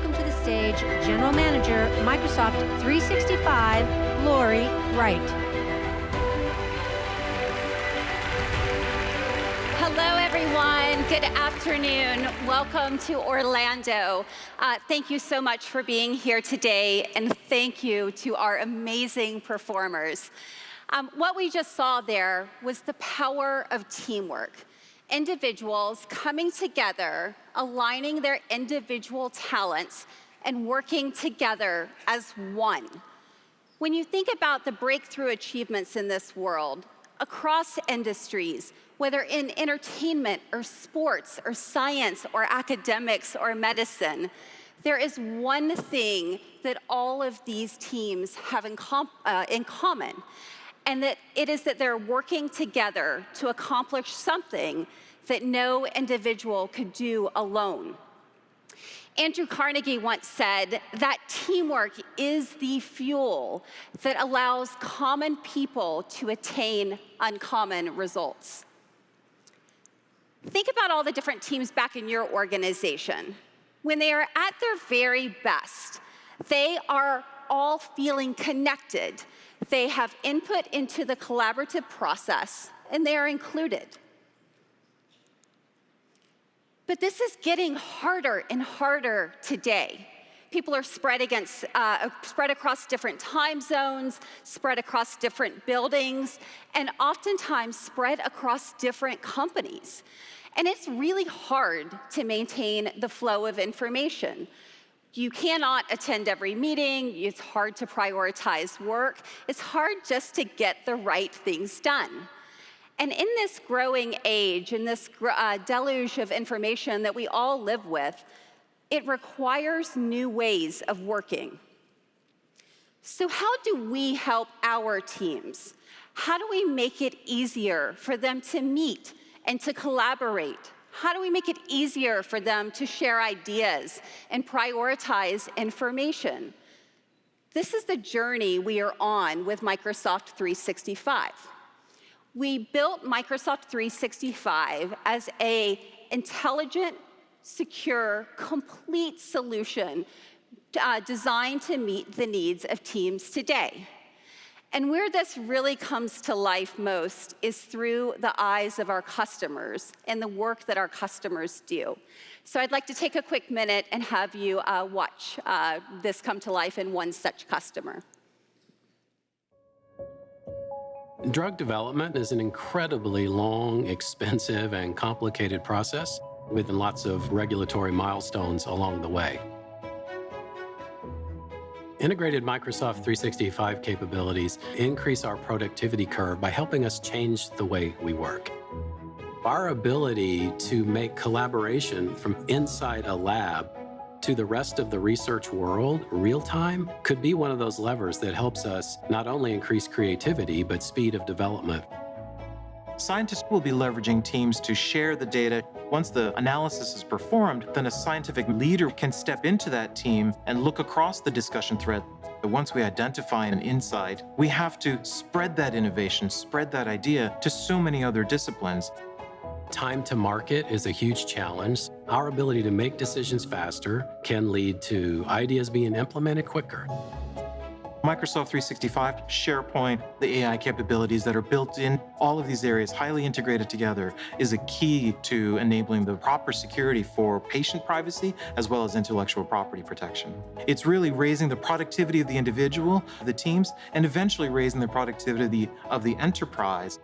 welcome to the stage General Manager, Microsoft 365, Lori Wright. Hello, everyone. Good afternoon. Welcome to Orlando. Thank you so much for being here today, and thank you to our amazing performers. What we just saw there was the power of teamwork. Individuals coming together, aligning their individual talents, and working together as one. When you think about the breakthrough achievements in this world, across industries, whether in entertainment or sports or science or academics or medicine, there is one thing that all of these teams have in common, and that it is that they're working together to accomplish something that no individual could do alone. Andrew Carnegie once said that teamwork is the fuel that allows common people to attain uncommon results. Think about all the different teams back in your organization. When they are at their very best, they are all feeling connected. They have input into the collaborative process, and they are included. But this is getting harder and harder today. People are spread across different time zones, spread across different buildings, and oftentimes spread across different companies. And it's really hard to maintain the flow of information. You cannot attend every meeting. It's hard to prioritize work. It's hard just to get the right things done. And in this growing age, in this deluge of information that we all live with, it requires new ways of working. So how do we help our teams? How do we make it easier for them to meet and to collaborate? How do we make it easier for them to share ideas and prioritize information? This is the journey we are on with Microsoft 365. We built Microsoft 365 as an intelligent, secure, complete solution designed to meet the needs of teams today. And where this really comes to life most is through the eyes of our customers and the work that our customers do. So I'd like to take a quick minute and have you watch this come to life in one such customer. Drug development is an incredibly long, expensive, and complicated process with lots of regulatory milestones along the way. Integrated Microsoft 365 capabilities increase our productivity curve by helping us change the way we work. Our ability to make collaboration from inside a lab to the rest of the research world real-time could be one of those levers that helps us not only increase creativity, but speed of development. Scientists will be leveraging teams to share the data. Once the analysis is performed, then a scientific leader can step into that team and look across the discussion thread. Once we identify an insight, we have to spread that innovation, spread that idea to so many other disciplines. Time to market is a huge challenge. Our ability to make decisions faster can lead to ideas being implemented quicker. Microsoft 365, SharePoint, the AI capabilities that are built in, all of these areas highly integrated together is a key to enabling the proper security for patient privacy as well as intellectual property protection. It's really raising the productivity of the individual, the teams, and eventually raising the productivity of the enterprise.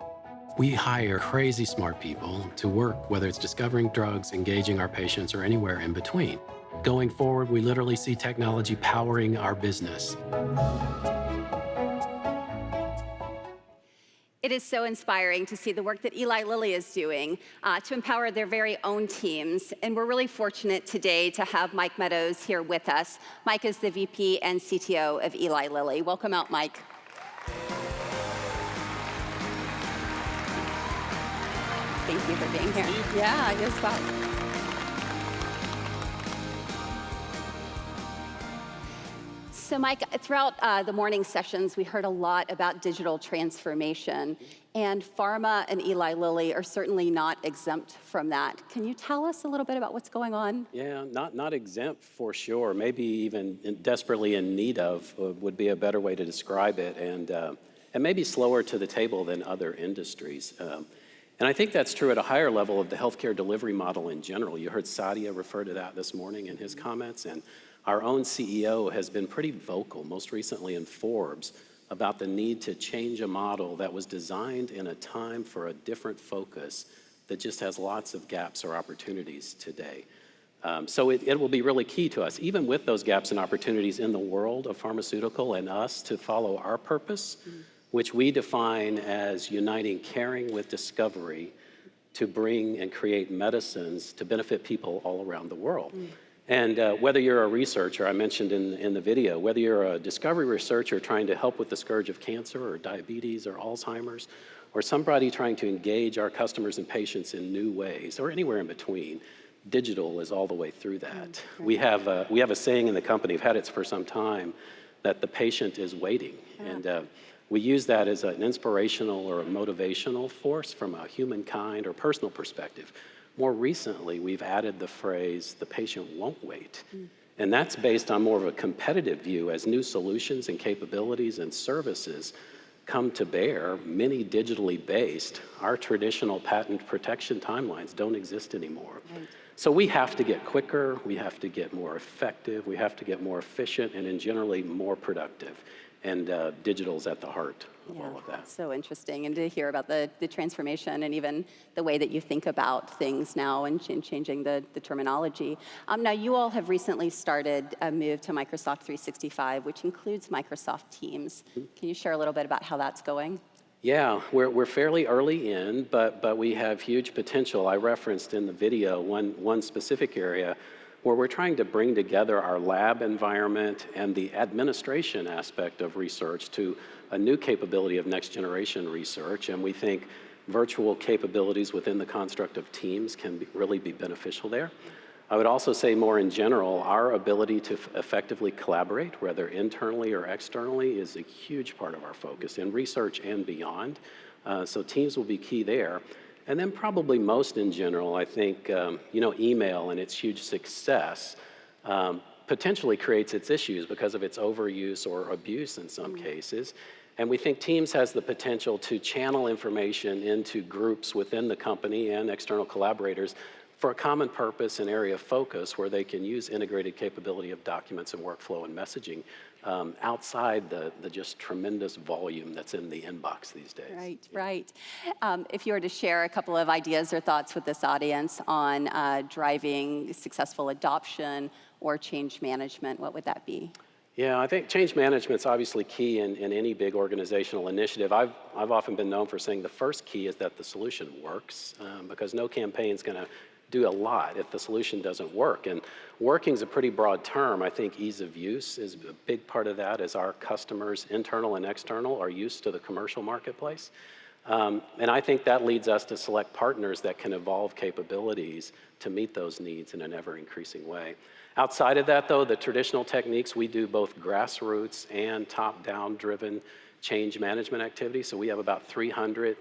We hire crazy smart people to work, whether it's discovering drugs, engaging our patients, or anywhere in between. Going forward, we literally see technology powering our business. It is so inspiring to see the work that Eli Lilly is doing to empower their very own teams. And we're really fortunate today to have Mike Meadows here with us. Mike is the VP and CTO of Eli Lilly. Welcome out, Mike. Thank you for being here. Yeah, you're welcome. So Mike, throughout the morning sessions, we heard a lot about digital transformation, and pharma and Eli Lilly are certainly not exempt from that. Can you tell us a little bit about what's going on? Yeah, not exempt for sure. Maybe even desperately in need of would be a better way to describe it, and maybe slower to the table than other industries. And I think that's true at a higher level of the healthcare delivery model in general. You heard Sadia refer to that this morning in his comments, and our own CEO has been pretty vocal, most recently in Forbes, about the need to change a model that was designed in a time for a different focus that just has lots of gaps or opportunities today. So it will be really key to us, even with those gaps and opportunities in the world of pharmaceutical and us, to follow our purpose, which we define as uniting caring with discovery to bring and create medicines to benefit people all around the world. And whether you're a researcher, I mentioned in the video, whether you're a discovery researcher trying to help with the scourge of cancer or diabetes or Alzheimer's, or somebody trying to engage our customers and patients in new ways, or anywhere in between, digital is all the way through that. We have a saying in the company, we've had it for some time, that the patient is waiting. And we use that as an inspirational or a motivational force from a humankind or personal perspective. More recently, we've added the phrase, the patient won't wait. And that's based on more of a competitive view as new solutions and capabilities and services come to bear, many digitally based. Our traditional patent protection timelines don't exist anymore. So we have to get quicker, we have to get more effective, we have to get more efficient, and in generally more productive. And digital's at the heart of all of that. So interesting, and to hear about the transformation and even the way that you think about things now and changing the terminology. Now, you all have recently started a move to Microsoft 365, which includes Microsoft Teams. Can you share a little bit about how that's going? Yeah, we're fairly early in, but we have huge potential. I referenced in the video one specific area where we're trying to bring together our lab environment and the administration aspect of research to a new capability of next generation research. And we think virtual capabilities within the construct of Teams can really be beneficial there. I would also say more in general, our ability to effectively collaborate, whether internally or externally, is a huge part of our focus in research and beyond. So Teams will be key there. And then probably most in general, I think, email and its huge success potentially creates its issues because of its overuse or abuse in some cases. And we think Teams has the potential to channel information into groups within the company and external collaborators for a common purpose and area of focus where they can use integrated capability of documents and workflow and messaging outside the just tremendous volume that's in the inbox these days. Right. If you were to share a couple of ideas or thoughts with this audience on driving successful adoption or change management, what would that be? Yeah, I think change management's obviously key in any big organizational initiative. I've often been known for saying the first key is that the solution works, because no campaign's going to do a lot if the solution doesn't work. And working is a pretty broad term. I think ease of use is a big part of that, as our customers, internal and external, are used to the commercial marketplace. And I think that leads us to select partners that can evolve capabilities to meet those needs in an ever-increasing way. Outside of that, though, the traditional techniques, we do both grassroots and top-down driven change management activities. So we have about 300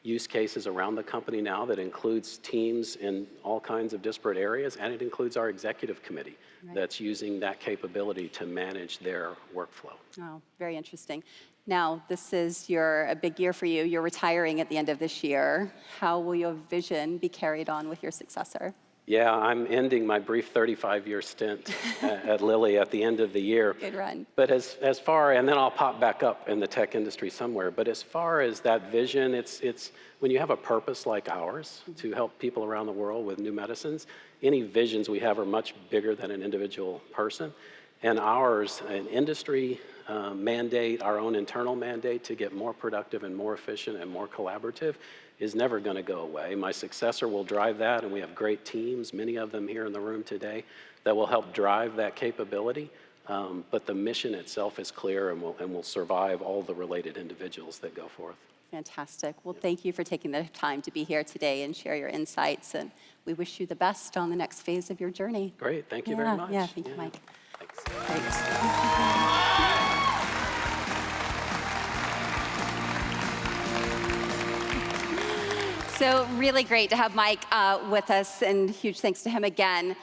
use cases around the company now that includes teams in all kinds of disparate areas, and it includes our executive committee that's using that capability to manage their workflow. Oh, very interesting. Now, this is a big year for you. You're retiring at the end of this year. How will your vision be carried on with your successor? Yeah, I'm ending my brief 35-year stint at Lilly at the end of the year. Good run. But as far, and then I'll pop back up in the tech industry somewhere, but as far as that vision, it's when you have a purpose like ours to help people around the world with new medicines, any visions we have are much bigger than an individual person. And ours, an industry mandate, our own internal mandate to get more productive and more efficient and more collaborative is never going to go away. My successor will drive that, and we have great teams, many of them here in the room today, that will help drive that capability. But the mission itself is clear and will survive all the related individuals that go forth. Fantastic. Well, thank you for taking the time to be here today and share your insights. And we wish you the best on the next phase of your journey. Great. Thank you very much. Yeah, thank you, Mike. Thanks. Great. So really great to have Mike with us, and huge thanks to him again.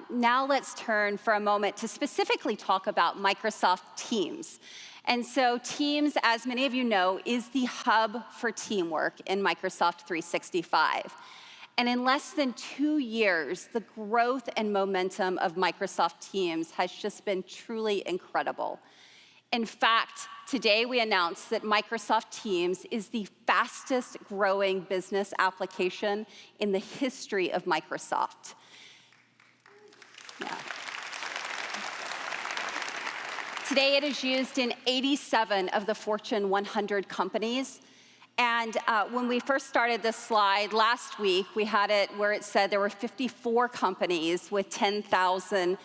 Now let's turn for a moment to specifically talk about Microsoft Teams. And so Teams, as many of you know, is the hub for teamwork in Microsoft 365. And in less than 2 years, the growth and momentum of Microsoft Teams has just been truly incredible. In fact, today we announced that Microsoft Teams is the fastest growing business application in the history of Microsoft. Yeah. Today it is used in 87 of the Fortune 100 companies. And when we first started this slide last week, we had it where it said there were 54 companies with 10,000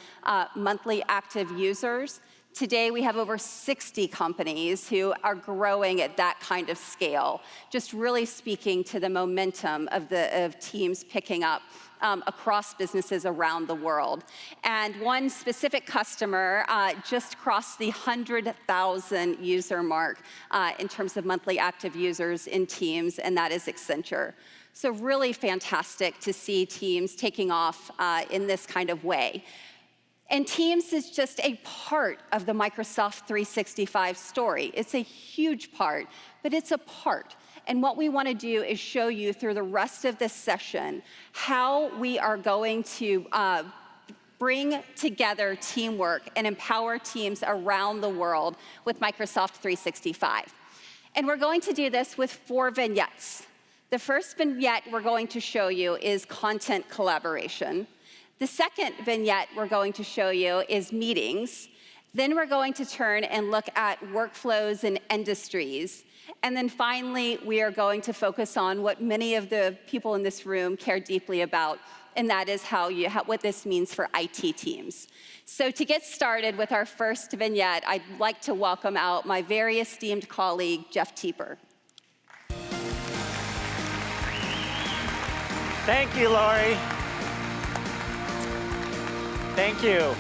monthly active users. Today, we have over 60 companies who are growing at that kind of scale, just really speaking to the momentum of Teams picking up across businesses around the world. And one specific customer just crossed the 100,000 user mark in terms of monthly active users in Teams, and that is Accenture. So really fantastic to see Teams taking off in this kind of way. And Teams is just a part of the Microsoft 365 story. It's a huge part, but it's a part. And what we want to do is show you through the rest of this session how we are going to bring together teamwork and empower teams around the world with Microsoft 365. And we're going to do this with 4 vignettes. The first vignette we're going to show you is content collaboration. The second vignette we're going to show you is meetings. Then we're going to turn and look at workflows and industries. And then finally, we are going to focus on what many of the people in this room care deeply about, and that is what this means for IT teams. So to get started with our first vignette, I'd like to welcome out my very esteemed colleague, Jeff Teper. Thank you, Lori. Thank you.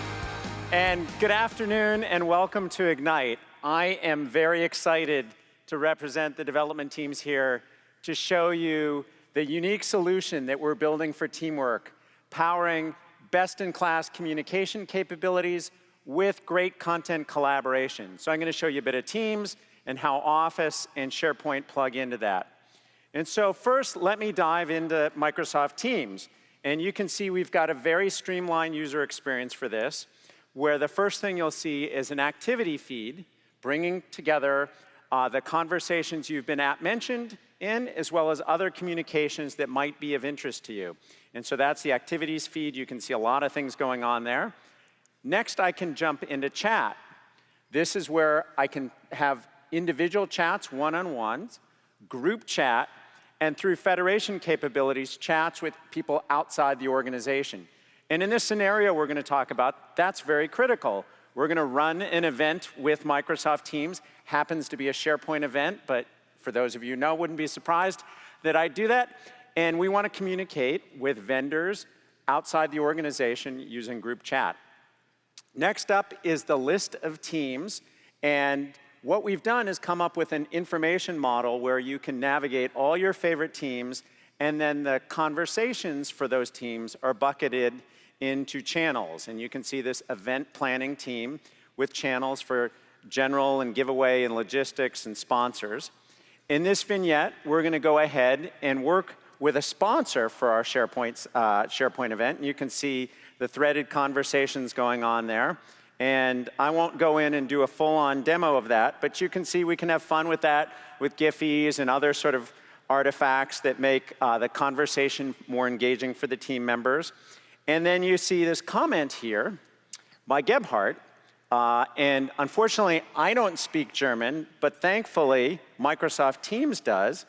And good afternoon and welcome to Ignite. I am very excited to represent the development teams here to show you the unique solution that we're building for teamwork, powering best-in-class communication capabilities with great content collaboration. So I'm going to show you a bit of Teams and how Office and SharePoint plug into that. And so first, let me dive into Microsoft Teams. And you can see we've got a very streamlined user experience for this, where the first thing you'll see is an activity feed bringing together the conversations you've been mentioned in, as well as other communications that might be of interest to you. And so that's the activities feed. You can see a lot of things going on there. Next, I can jump into chat. This is where I can have individual chats, one-on-ones, group chat, and through federation capabilities, chats with people outside the organization. And in this scenario we're going to talk about, that's very critical. We're going to run an event with Microsoft Teams. Happens to be a SharePoint event, but for those of you who know, wouldn't be surprised that I do that. And we want to communicate with vendors outside the organization using group chat. Next up is the list of teams, and what we've done is come up with an information model where you can navigate all your favorite teams, and then the conversations for those teams are bucketed into channels. And you can see this event planning team with channels for general and giveaway and logistics and sponsors. In this vignette, we're going to go ahead and work with a sponsor for our SharePoint event. And you can see the threaded conversations going on there. And I won't go in and do a full-on demo of that, but you can see we can have fun with that with Giphies and other sort of artifacts that make the conversation more engaging for the team members. And then you see this comment here by Gebhardt. And unfortunately, I don't speak German, but thankfully, Microsoft Teams does,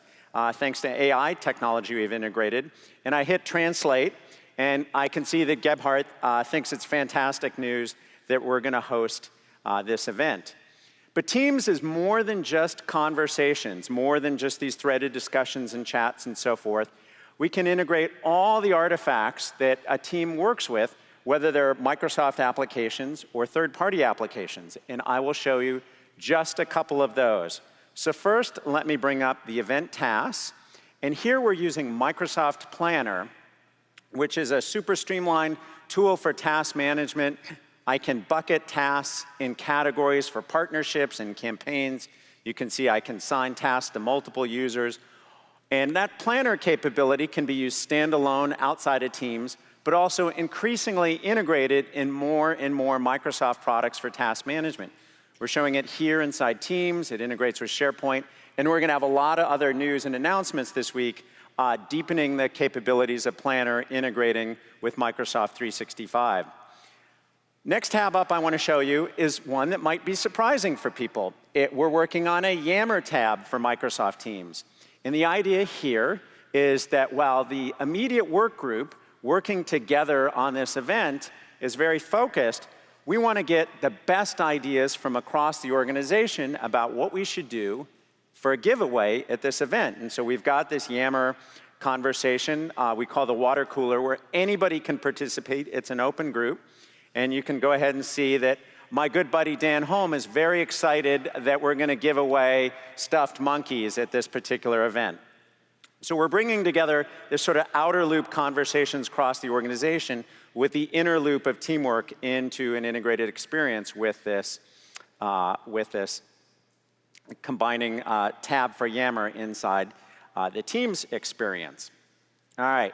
thanks to AI technology we've integrated. And I hit translate, and I can see that Gebhardt thinks it's fantastic news that we're going to host this event. But Teams is more than just conversations, more than just these threaded discussions and chats and so forth. We can integrate all the artifacts that a team works with, whether they're Microsoft applications or third-party applications. And I will show you just a couple of those. So first, let me bring up the event tasks. And here we're using Microsoft Planner, which is a super streamlined tool for task management. I can bucket tasks in categories for partnerships and campaigns. You can see I can assign tasks to multiple users. And that planner capability can be used standalone outside of Teams, but also increasingly integrated in more and more Microsoft products for task management. We're showing it here inside Teams. It integrates with SharePoint. And we're going to have a lot of other news and announcements this week, deepening the capabilities of Planner, integrating with Microsoft 365. Next tab up I want to show you is one that might be surprising for people. We're working on a Yammer tab for Microsoft Teams. And the idea here is that while the immediate work group working together on this event is very focused, we want to get the best ideas from across the organization about what we should do for a giveaway at this event. And so we've got this Yammer conversation we call the water cooler, where anybody can participate. It's an open group. And you can go ahead and see that my good buddy Dan Holm is very excited that we're going to give away stuffed monkeys at this particular event. So we're bringing together this sort of outer loop conversations across the organization with the inner loop of teamwork into an integrated experience with this combining tab for Yammer inside the Teams experience. All right.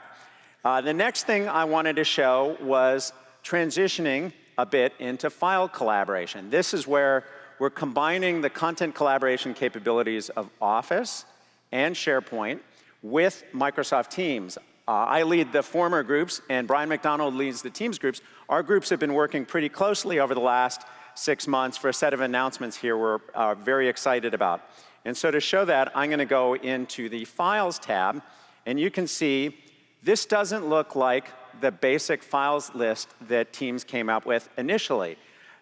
The next thing I wanted to show was transitioning a bit into file collaboration. This is where we're combining the content collaboration capabilities of Office and SharePoint with Microsoft Teams. I lead the former groups, and Brian McDonald leads the Teams groups. Our groups have been working pretty closely over the last 6 months for a set of announcements here we're very excited about. And so to show that, I'm going to go into the Files tab, and you can see this doesn't look like the basic files list that Teams came up with initially.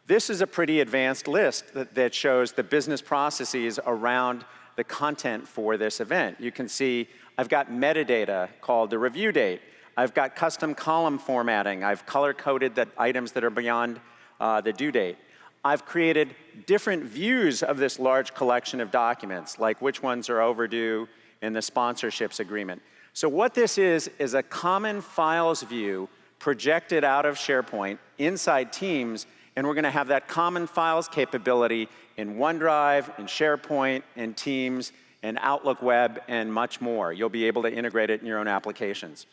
This is a pretty advanced list that shows the business processes around the content for this event. You can see I've got metadata called the review date. I've got custom column formatting. I've color-coded the items that are beyond the due date. I've created different views of this large collection of documents, like which ones are overdue in the sponsorships agreement. So what this is a common files view projected out of SharePoint inside Teams, and we're going to have that common files capability in OneDrive, in SharePoint, in Teams, in Outlook Web, and much more. You'll be able to integrate it in your own applications.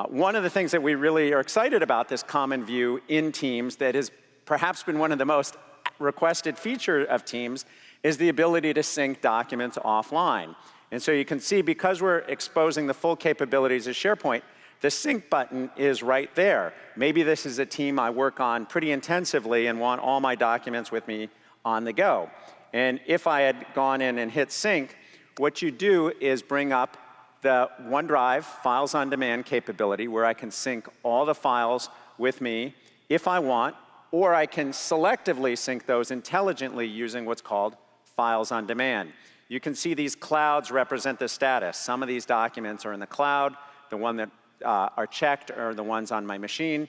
One of the things that we really are excited about this common view in Teams that has perhaps been one of the most requested features of Teams is the ability to sync documents offline. And so you can see, because we're exposing the full capabilities of SharePoint, the sync button is right there. Maybe this is a team I work on pretty intensively and want all my documents with me on the go. And if I had gone in and hit sync, what you do is bring up the OneDrive Files on Demand capability, where I can sync all the files with me if I want, or I can selectively sync those intelligently using what's called Files on Demand. You can see these clouds represent the status. Some of these documents are in the cloud. The ones that are checked are the ones on my machine.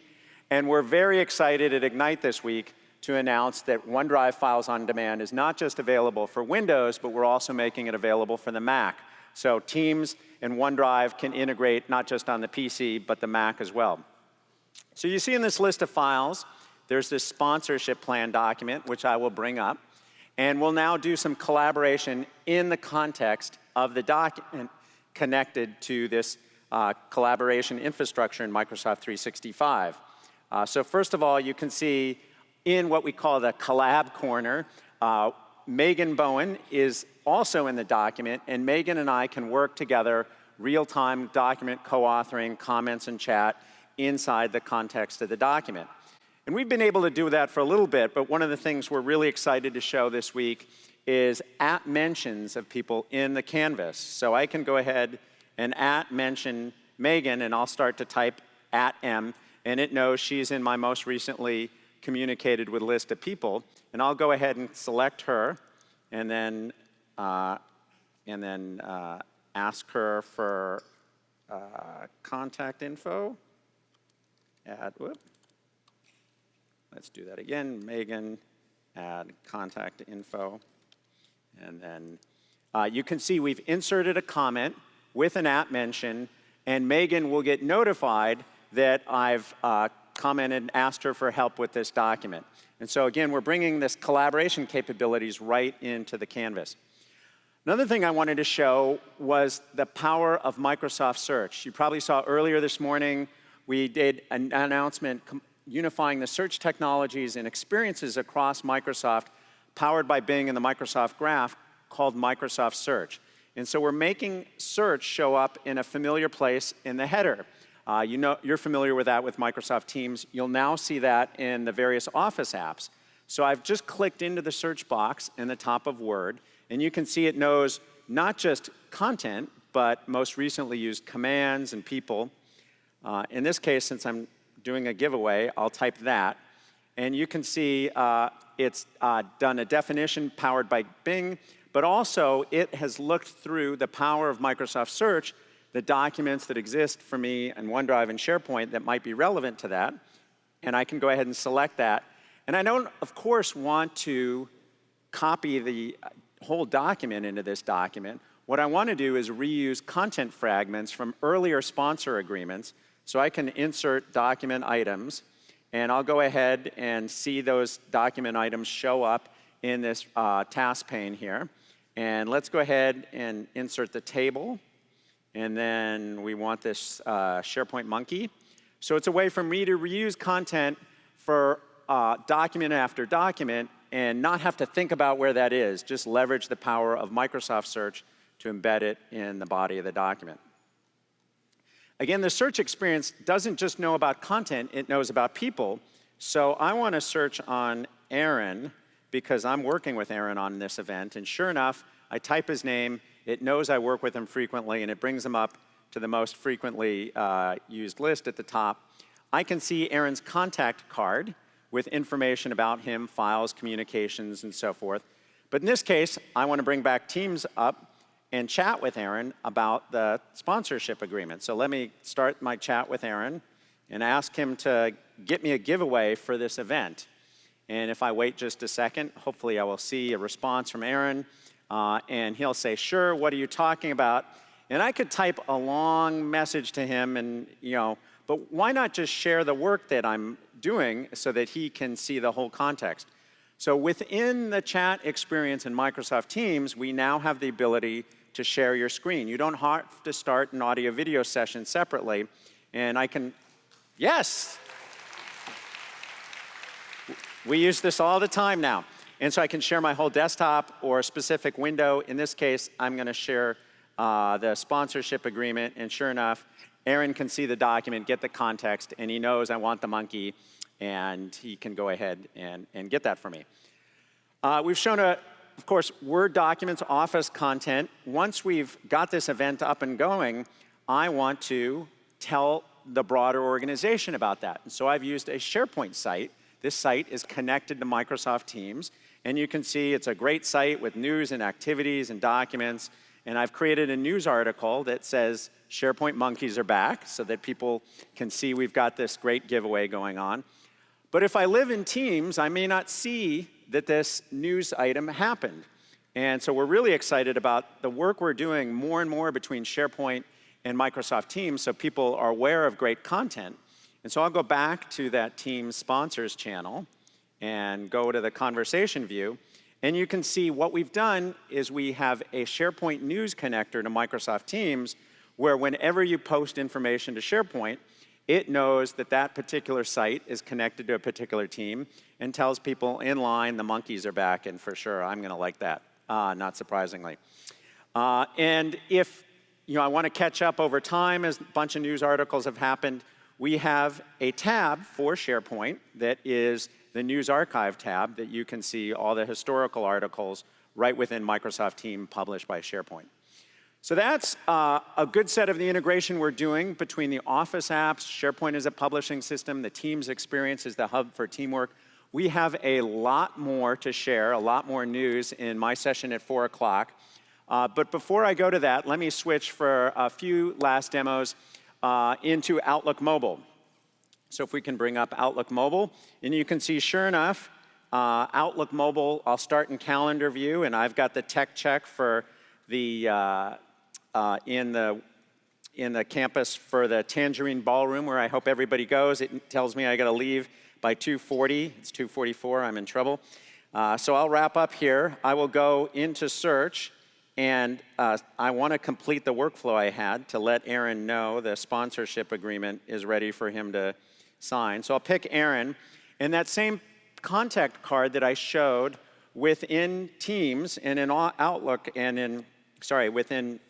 And we're very excited at Ignite this week to announce that OneDrive Files on Demand is not just available for Windows, but we're also making it available for the Mac. So Teams and OneDrive can integrate not just on the PC, but the Mac as well. So you see in this list of files, there's this sponsorship plan document, which I will bring up. And we'll now do some collaboration in the context of the document connected to this collaboration infrastructure in Microsoft 365. So first of all, you can see in what we call the collab corner, Megan Bowen is also in the document, and Megan and I can work together, real-time document co-authoring, comments and chat inside the context of the document. And we've been able to do that for a little bit, but one of the things we're really excited to show this week is @mentions of people in the canvas. So I can go ahead and @mention Megan, and I'll start to type @M, and it knows she's in my most recently communicated with list of people. And I'll go ahead and select her, and then ask her for contact info. Let's do that again. Megan, add contact info. And then you can see we've inserted a comment with an app mention, and Megan will get notified that I've commented and asked her for help with this document. And so again, we're bringing this collaboration capabilities right into the canvas. Another thing I wanted to show was the power of Microsoft Search. You probably saw earlier this morning, we did an announcement unifying the search technologies and experiences across Microsoft, powered by Bing and the Microsoft Graph, called Microsoft Search. And so we're making search show up in a familiar place in the header. You're familiar with that with Microsoft Teams. You'll now see that in the various Office apps. So I've just clicked into the search box in the top of Word, and you can see it knows not just content, but most recently used commands and people. In this case, since I'm doing a giveaway, I'll type that. And you can see it's done a definition powered by Bing, but also it has looked through the power of Microsoft Search, the documents that exist for me in OneDrive and SharePoint that might be relevant to that. And I can go ahead and select that. And I don't, of course, want to copy the whole document into this document. What I want to do is reuse content fragments from earlier sponsor agreements, so I can insert document items, and I'll go ahead and see those document items show up in this task pane here. And let's go ahead and insert the table. And then we want this SharePoint monkey. So it's a way for me to reuse content for document after document and not have to think about where that is, just leverage the power of Microsoft Search to embed it in the body of the document. Again, the search experience doesn't just know about content, it knows about people. So I want to search on Aaron because I'm working with Aaron on this event. And sure enough, I type his name, it knows I work with him frequently, and it brings him up to the most frequently used list at the top. I can see Aaron's contact card with information about him, files, communications, and so forth. But in this case, I want to bring back Teams up and chat with Aaron about the sponsorship agreement. So let me start my chat with Aaron and ask him to get me a giveaway for this event. And if I wait just a second, hopefully I will see a response from Aaron, and he'll say, sure, what are you talking about? And I could type a long message to him, and but why not just share the work that I'm doing so that he can see the whole context? So within the chat experience in Microsoft Teams, we now have the ability to share your screen. You don't have to start an audio-video session separately. And I can, yes! We use this all the time now. And so I can share my whole desktop or a specific window. In this case, I'm going to share the sponsorship agreement. And sure enough, Aaron can see the document, get the context, and he knows I want the monkey. And he can go ahead and get that for me. We've shown, of course, Word documents, Office content. Once we've got this event up and going, I want to tell the broader organization about that. And so I've used a SharePoint site. This site is connected to Microsoft Teams. And you can see it's a great site with news and activities and documents. And I've created a news article that says SharePoint monkeys are back so that people can see we've got this great giveaway going on. But if I live in Teams, I may not see that this news item happened. And so we're really excited about the work we're doing more and more between SharePoint and Microsoft Teams so people are aware of great content. And so I'll go back to that Teams sponsors channel and go to the conversation view. And you can see what we've done is we have a SharePoint news connector to Microsoft Teams where whenever you post information to SharePoint, it knows that that particular site is connected to a particular team and tells people in line the monkeys are back, and for sure I'm going to like that, not surprisingly. And if I want to catch up over time as a bunch of news articles have happened, we have a tab for SharePoint that is the News Archive tab that you can see all the historical articles right within Microsoft Teams published by SharePoint. So that's a good set of the integration we're doing between the Office apps, SharePoint as a publishing system, the Teams experience is the hub for teamwork. We have a lot more to share, a lot more news in my session at 4 o'clock. But before I go to that, let me switch for a few last demos into Outlook Mobile. So if we can bring up Outlook Mobile, and you can see, sure enough, Outlook Mobile, I'll start in calendar view, and I've got the tech check for the in the campus for the Tangerine Ballroom, where I hope everybody goes. It tells me I got to leave by 2:40. It's 2:44. I'm in trouble. So I'll wrap up here. I will go into search, and I want to complete the workflow I had to let Aaron know the sponsorship agreement is ready for him to sign. So I'll pick Aaron, and that same contact card that I showed within Teams and in Outlook and within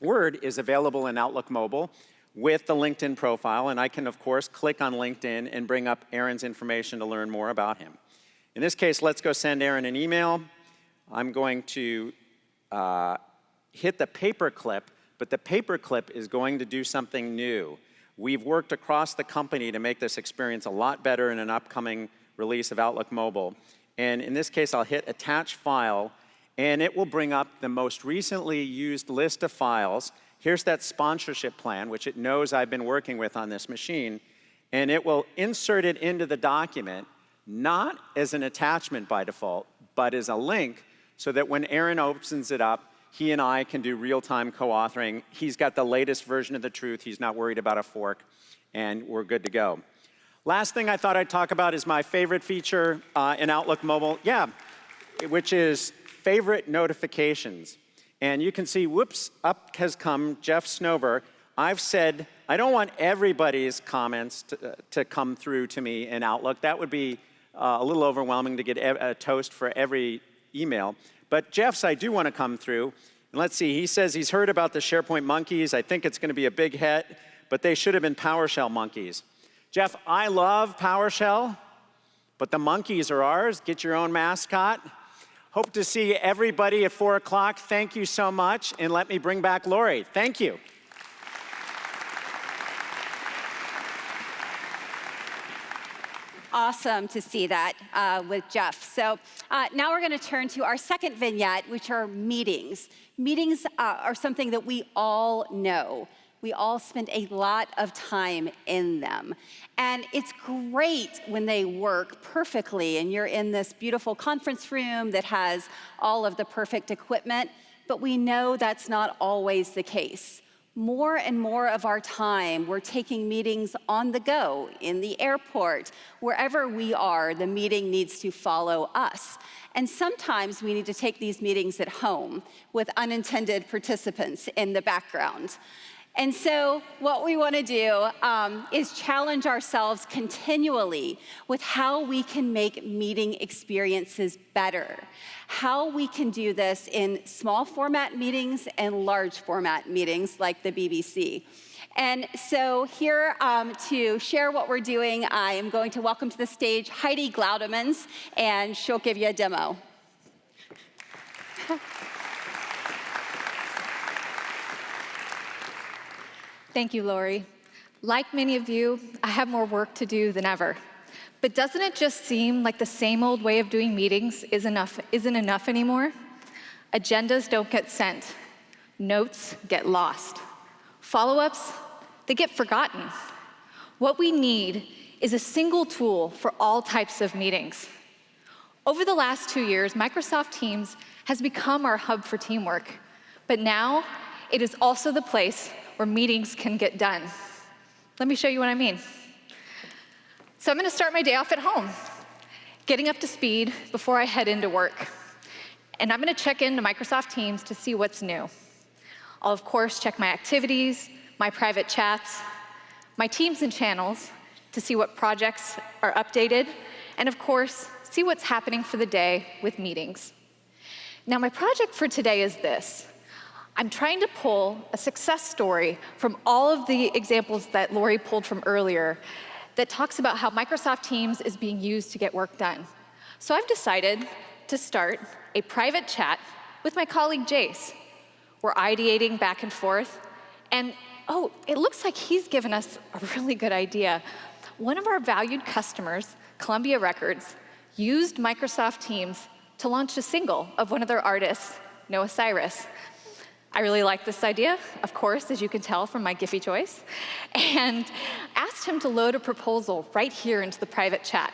Word is available in Outlook Mobile with the LinkedIn profile, and I can, of course, click on LinkedIn and bring up Aaron's information to learn more about him. In this case, let's go send Aaron an email. I'm going to hit the paperclip, but the paperclip is going to do something new. We've worked across the company to make this experience a lot better in an upcoming release of Outlook Mobile. And in this case, I'll hit Attach File, and it will bring up the most recently used list of files. Here's that sponsorship plan, which it knows I've been working with on this machine, and it will insert it into the document, not as an attachment by default, but as a link, so that when Aaron opens it up, he and I can do real-time co-authoring. He's got the latest version of the truth. He's not worried about a fork, and we're good to go. Last thing I thought I'd talk about is my favorite feature in Outlook Mobile, which is favorite notifications. And you can see, whoops, up has come Jeff Snover. I've said I don't want everybody's comments to come through to me in Outlook. That would be a little overwhelming to get a toast for every email. But Jeff's I do want to come through. And let's see, he says he's heard about the SharePoint monkeys. I think it's going to be a big hit, but they should have been PowerShell monkeys. Jeff, I love PowerShell, but the monkeys are ours. Get your own mascot. Hope to see everybody at 4 o'clock. Thank you so much, and let me bring back Lori. Thank you. Awesome to see that with Jeff. So now we're going to turn to our second vignette, which are meetings. Meetings are something that we all know. We all spend a lot of time in them. And it's great when they work perfectly and you're in this beautiful conference room that has all of the perfect equipment, but we know that's not always the case. More and more of our time, we're taking meetings on the go, in the airport, wherever we are, the meeting needs to follow us. And sometimes we need to take these meetings at home with unintended participants in the background. And so what we want to do is challenge ourselves continually with how we can make meeting experiences better, how we can do this in small format meetings and large format meetings like the BBC. And so here to share what we're doing, I am going to welcome to the stage Heidi Glaudemans, and she'll give you a demo. Thank you, Lori. Like many of you, I have more work to do than ever. But doesn't it just seem like the same old way of doing meetings isn't enough anymore? Agendas don't get sent. Notes get lost. Follow-ups, they get forgotten. What we need is a single tool for all types of meetings. Over the last 2 years, Microsoft Teams has become our hub for teamwork. But now, it is also the place where meetings can get done. Let me show you what I mean. So I'm going to start my day off at home, getting up to speed before I head into work. And I'm going to check into Microsoft Teams to see what's new. I'll, of course, check my activities, my private chats, my teams and channels to see what projects are updated, and, of course, see what's happening for the day with meetings. Now, my project for today is this. I'm trying to pull a success story from all of the examples that Lori pulled from earlier that talks about how Microsoft Teams is being used to get work done. So I've decided to start a private chat with my colleague Jace. We're ideating back and forth, and oh, it looks like he's given us a really good idea. One of our valued customers, Columbia Records, used Microsoft Teams to launch a single of one of their artists, Noah Cyrus. I really like this idea, of course, as you can tell from my Giphy choice, and asked him to load a proposal right here into the private chat.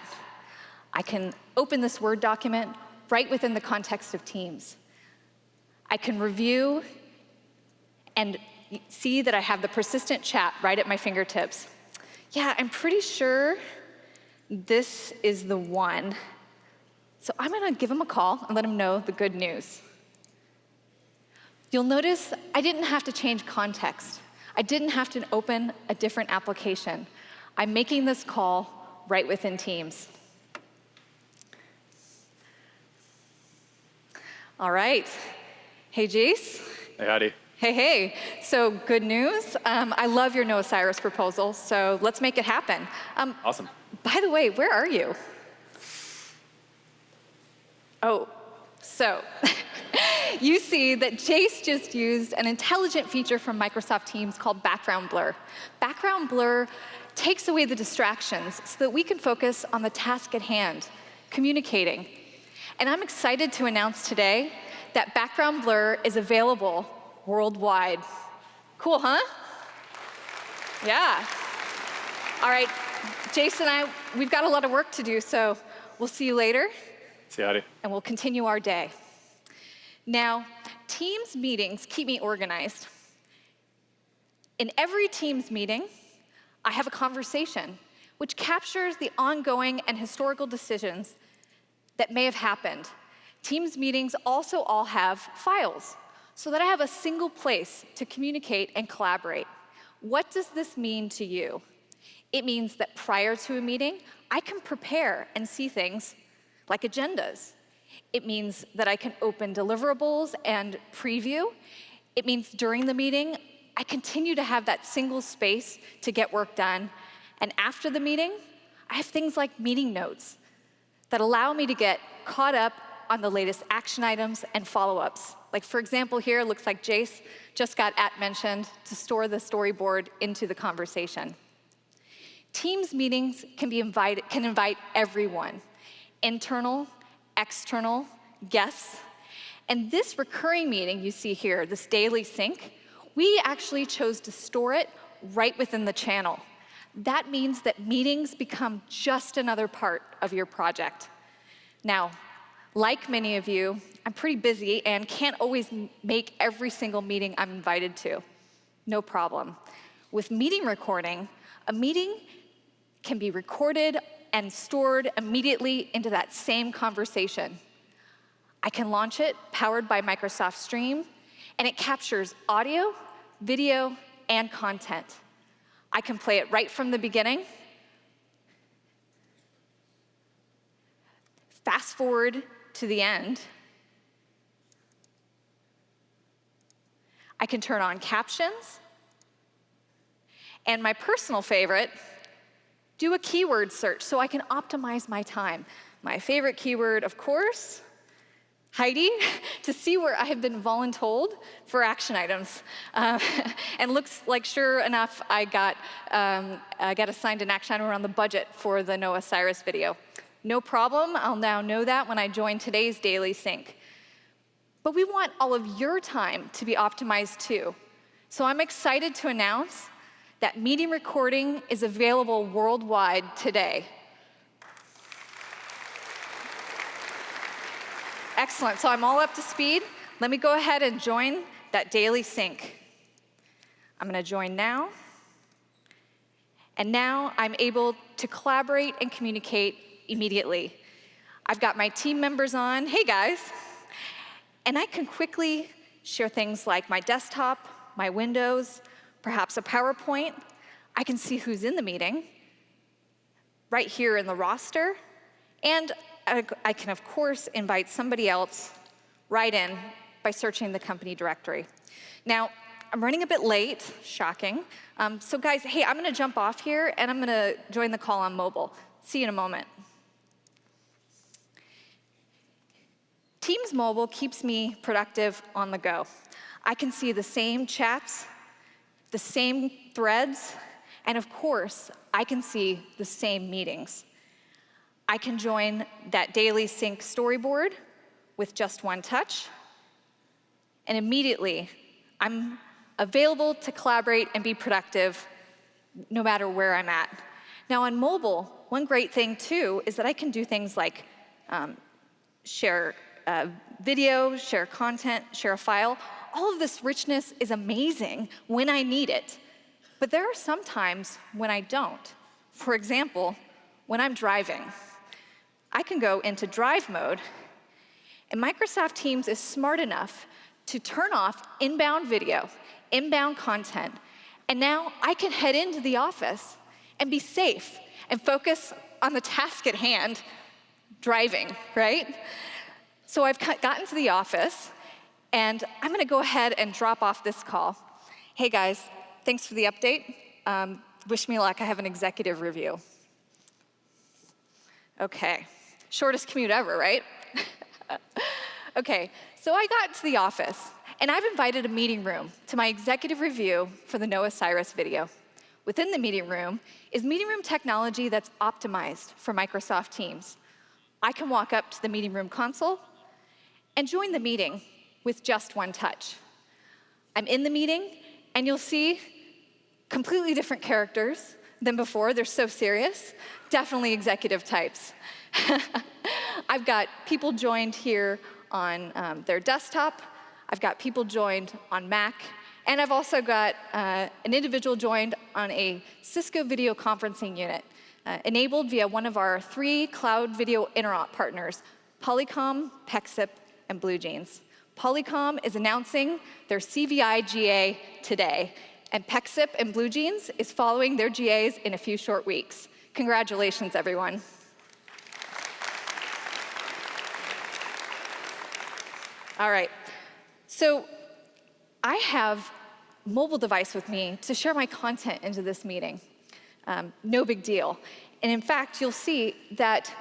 I can open this Word document right within the context of Teams. I can review and see that I have the persistent chat right at my fingertips. Yeah, I'm pretty sure this is the one. So I'm gonna give him a call and let him know the good news. You'll notice I didn't have to change context. I didn't have to open a different application. I'm making this call right within Teams. All right. Hey, Jace. Hey, Heidi. Hey. So good news. I love your No Osiris proposal, so let's make it happen. Awesome. By the way, where are you? Oh, so you see that Jace just used an intelligent feature from Microsoft Teams called Background Blur. Background Blur takes away the distractions so that we can focus on the task at hand, communicating. And I'm excited to announce today that Background Blur is available worldwide. Cool, huh? Yeah. All right, Jace and I, we've got a lot of work to do, so we'll see you later. See you, Heidi. And we'll continue our day. Now, Teams meetings keep me organized. In every Teams meeting, I have a conversation which captures the ongoing and historical decisions that may have happened. Teams meetings also all have files, so that I have a single place to communicate and collaborate. What does this mean to you? It means that prior to a meeting, I can prepare and see things like agendas. It means that I can open deliverables and preview. It means during the meeting, I continue to have that single space to get work done. And after the meeting, I have things like meeting notes that allow me to get caught up on the latest action items and follow-ups. Like, for example, here, it looks like Jace just got @mentioned to store the storyboard into the conversation. Teams meetings can invite everyone, internal, external, guests. And this recurring meeting you see here, this daily sync, we actually chose to store it right within the channel. That means that meetings become just another part of your project. Now, like many of you, I'm pretty busy and can't always make every single meeting I'm invited to. No problem. With meeting recording, a meeting can be recorded and stored immediately into that same conversation. I can launch it, powered by Microsoft Stream, and it captures audio, video, and content. I can play it right from the beginning, fast forward to the end. I can turn on captions, and my personal favorite, do a keyword search so I can optimize my time. My favorite keyword, of course, Heidi, to see where I have been voluntold for action items. And looks like, sure enough, I got assigned an action item around the budget for the No Osiris video. No problem, I'll now know that when I join today's daily sync. But we want all of your time to be optimized too. So I'm excited to announce that meeting recording is available worldwide today. Excellent, so I'm all up to speed. Let me go ahead and join that daily sync. I'm gonna join now. And now I'm able to collaborate and communicate immediately. I've got my team members on, hey guys, and I can quickly share things like my desktop, my windows, perhaps a PowerPoint. I can see who's in the meeting, right here in the roster, and I can, of course, invite somebody else right in by searching the company directory. Now, I'm running a bit late, shocking. So guys, hey, I'm gonna jump off here and I'm gonna join the call on mobile. See you in a moment. Teams Mobile keeps me productive on the go. I can see the same chats, the same threads, and of course, I can see the same meetings. I can join that daily sync storyboard with just one touch, and immediately, I'm available to collaborate and be productive no matter where I'm at. Now on mobile, one great thing too is that I can do things like share video, share content, share a file, all of this richness is amazing when I need it, but there are some times when I don't. For example, when I'm driving, I can go into drive mode, and Microsoft Teams is smart enough to turn off inbound video, inbound content, and now I can head into the office and be safe and focus on the task at hand, driving, right? So I've gotten to the office, and I'm gonna go ahead and drop off this call. Hey guys, thanks for the update. Wish me luck, I have an executive review. Okay, shortest commute ever, right? Okay, so I got to the office, and I've invited a meeting room to my executive review for the Noah Cyrus video. Within the meeting room is meeting room technology that's optimized for Microsoft Teams. I can walk up to the meeting room console and join the meeting with just one touch. I'm in the meeting, and you'll see completely different characters than before. They're so serious, definitely executive types. I've got people joined here on their desktop. I've got people joined on Mac. And I've also got an individual joined on a Cisco video conferencing unit, enabled via one of our 3 cloud video interop partners, Polycom, Pexip, and BlueJeans. Polycom is announcing their CVI GA today, and Pexip and BlueJeans is following their GAs in a few short weeks. Congratulations, everyone. All right, so I have a mobile device with me to share my content into this meeting. No big deal. And in fact, you'll see that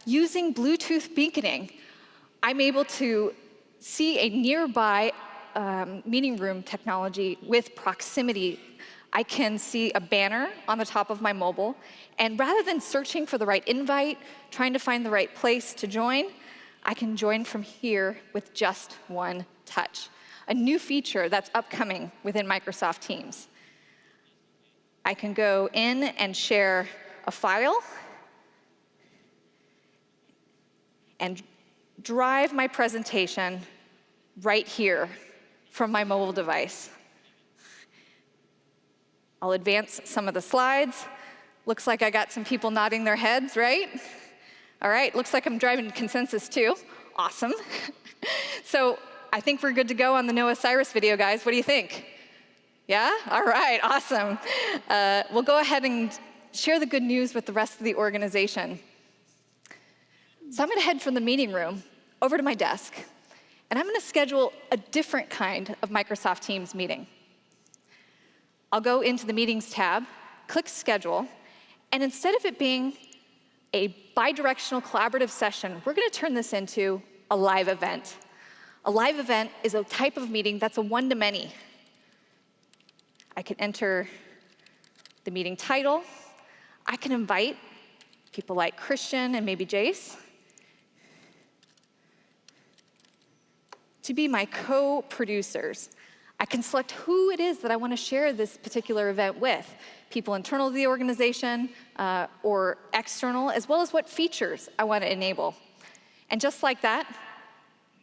using Bluetooth beaconing, I'm able to see a nearby meeting room technology with proximity. I can see a banner on the top of my mobile, and rather than searching for the right invite, trying to find the right place to join, I can join from here with just one touch. A new feature that's upcoming within Microsoft Teams. I can go in and share a file and drive my presentation right here from my mobile device. I'll advance some of the slides. Looks like I got some people nodding their heads, right? All right, looks like I'm driving consensus too. Awesome. So I think we're good to go on the Noah Cyrus video, guys. What do you think? Yeah? All right, awesome. We'll go ahead and share the good news with the rest of the organization. So I'm gonna head from the meeting room over to my desk, and I'm gonna schedule a different kind of Microsoft Teams meeting. I'll go into the Meetings tab, click Schedule, and instead of it being a bidirectional collaborative session, we're gonna turn this into a live event. A live event is a type of meeting that's a one-to-many. I can enter the meeting title. I can invite people like Christian and maybe Jace to be my co-producers. I can select who it is that I want to share this particular event with, people internal to the organization or external, as well as what features I want to enable. And just like that,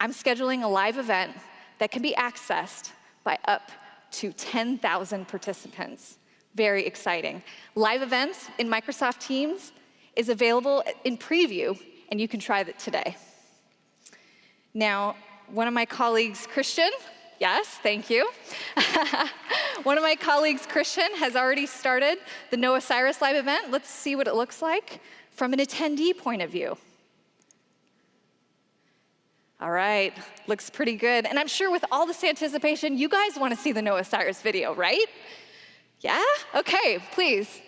I'm scheduling a live event that can be accessed by up to 10,000 participants. Very exciting. Live events in Microsoft Teams is available in preview, and you can try that today. Now, one of my colleagues, Christian, yes, thank you. One of my colleagues, Christian, has already started the Noah Cyrus live event. Let's see what it looks like from an attendee point of view. All right, looks pretty good. And I'm sure with all this anticipation, you guys want to see the Noah Cyrus video, right? Yeah? Okay, please.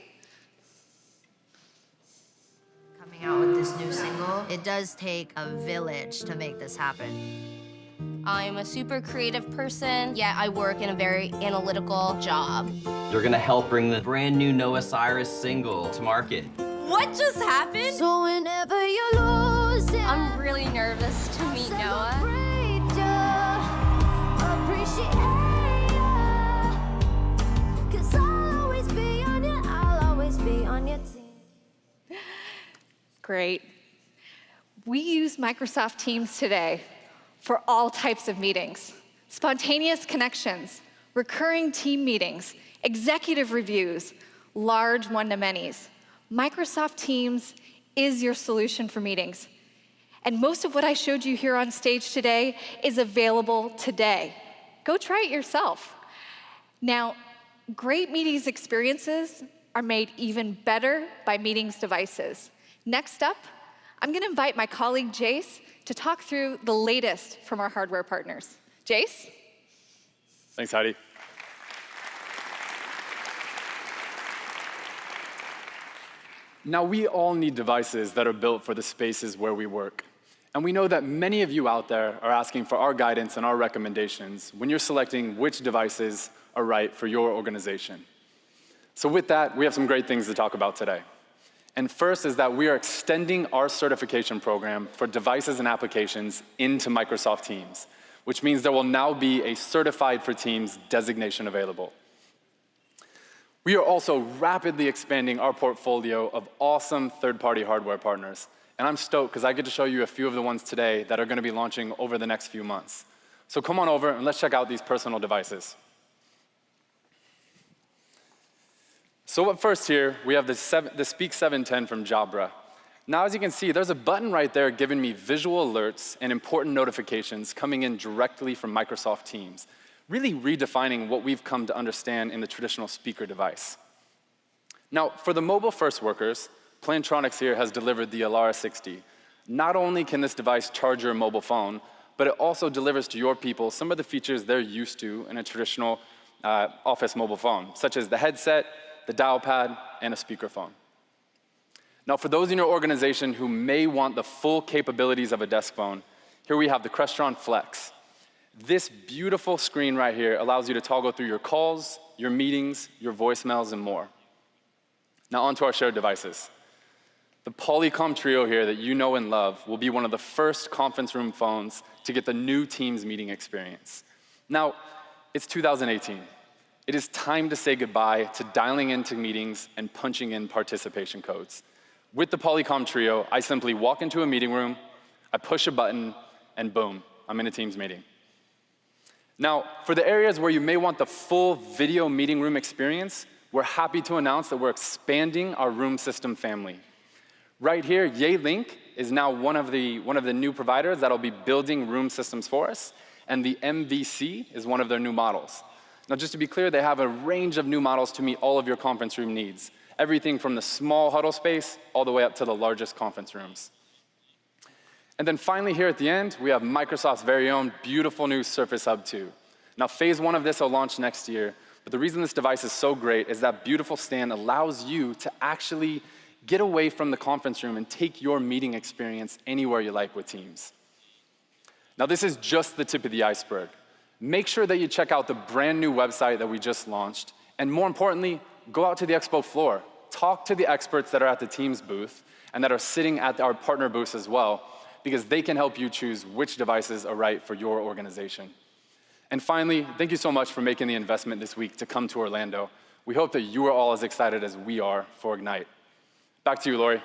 Coming out with this new single, it does take a village to make this happen. I'm a super creative person, yet I work in a very analytical job. They're gonna help bring the brand new Noah Cyrus single to market. What just happened? So whenever you're losing, I'm really nervous to meet Noah. Appreciate ya, 'cause I'll always be on your, I'll always be on your team. Great. We use Microsoft Teams today for all types of meetings. spontaneous connections, recurring team meetings, executive reviews, large one-to-manys. Microsoft Teams is your solution for meetings. And most of what I showed you here on stage today is available today. Go try it yourself. Now, great meetings experiences are made even better by meetings devices. Next up, I'm going to invite my colleague Jace to talk through the latest from our hardware partners. Jace? Thanks, Heidi. Now, we all need devices that are built for the spaces where we work. And we know that many of you out there are asking for our guidance and our recommendations when you're selecting which devices are right for your organization. So with that, we have some great things to talk about today. And first is that we are extending our certification program for devices and applications into Microsoft Teams, which means there will now be a Certified for Teams designation available. We are also rapidly expanding our portfolio of awesome third-party hardware partners. And I'm stoked because I get to show you a few of the ones today that are going to be launching over the next few months. So come on over and let's check out these personal devices. So up first here, we have the Speak 710 from Jabra. Now, as you can see, there's a button right there giving me visual alerts and important notifications coming in directly from Microsoft Teams, really redefining what we've come to understand in the traditional speaker device. Now, for the mobile-first workers, Plantronics here has delivered the Alara 60. Not only can this device charge your mobile phone, but it also delivers to your people some of the features they're used to in a traditional office mobile phone, such as the headset, the dial pad, and a speakerphone. Now, for those in your organization who may want the full capabilities of a desk phone, here we have the Crestron Flex. This beautiful screen right here allows you to toggle through your calls, your meetings, your voicemails, and more. Now, onto our shared devices. The Polycom Trio here that you know and love will be one of the first conference room phones to get the new Teams meeting experience. Now, it's 2018. It is time to say goodbye to dialing into meetings and punching in participation codes. With the Polycom Trio, I simply walk into a meeting room, I push a button, and boom, I'm in a Teams meeting. Now, for the areas where you may want the full video meeting room experience, we're happy to announce that we're expanding our room system family. Right here, Yealink is now one of the new providers that'll be building room systems for us, and the MVC is one of their new models. Now, just to be clear, they have a range of new models to meet all of your conference room needs, everything from the small huddle space all the way up to the largest conference rooms. And then finally, here at the end, we have Microsoft's very own beautiful new Surface Hub 2. Now, phase 1 of this will launch next year, but the reason this device is so great is that beautiful stand allows you to actually get away from the conference room and take your meeting experience anywhere you like with Teams. Now, this is just the tip of the iceberg. Make sure that you check out the brand new website that we just launched, and more importantly, go out to the expo floor. Talk to the experts that are at the Teams booth and that are sitting at our partner booths as well, because they can help you choose which devices are right for your organization. And finally, thank you so much for making the investment this week to come to Orlando. We hope that you are all as excited as we are for Ignite. Back to you, Lori.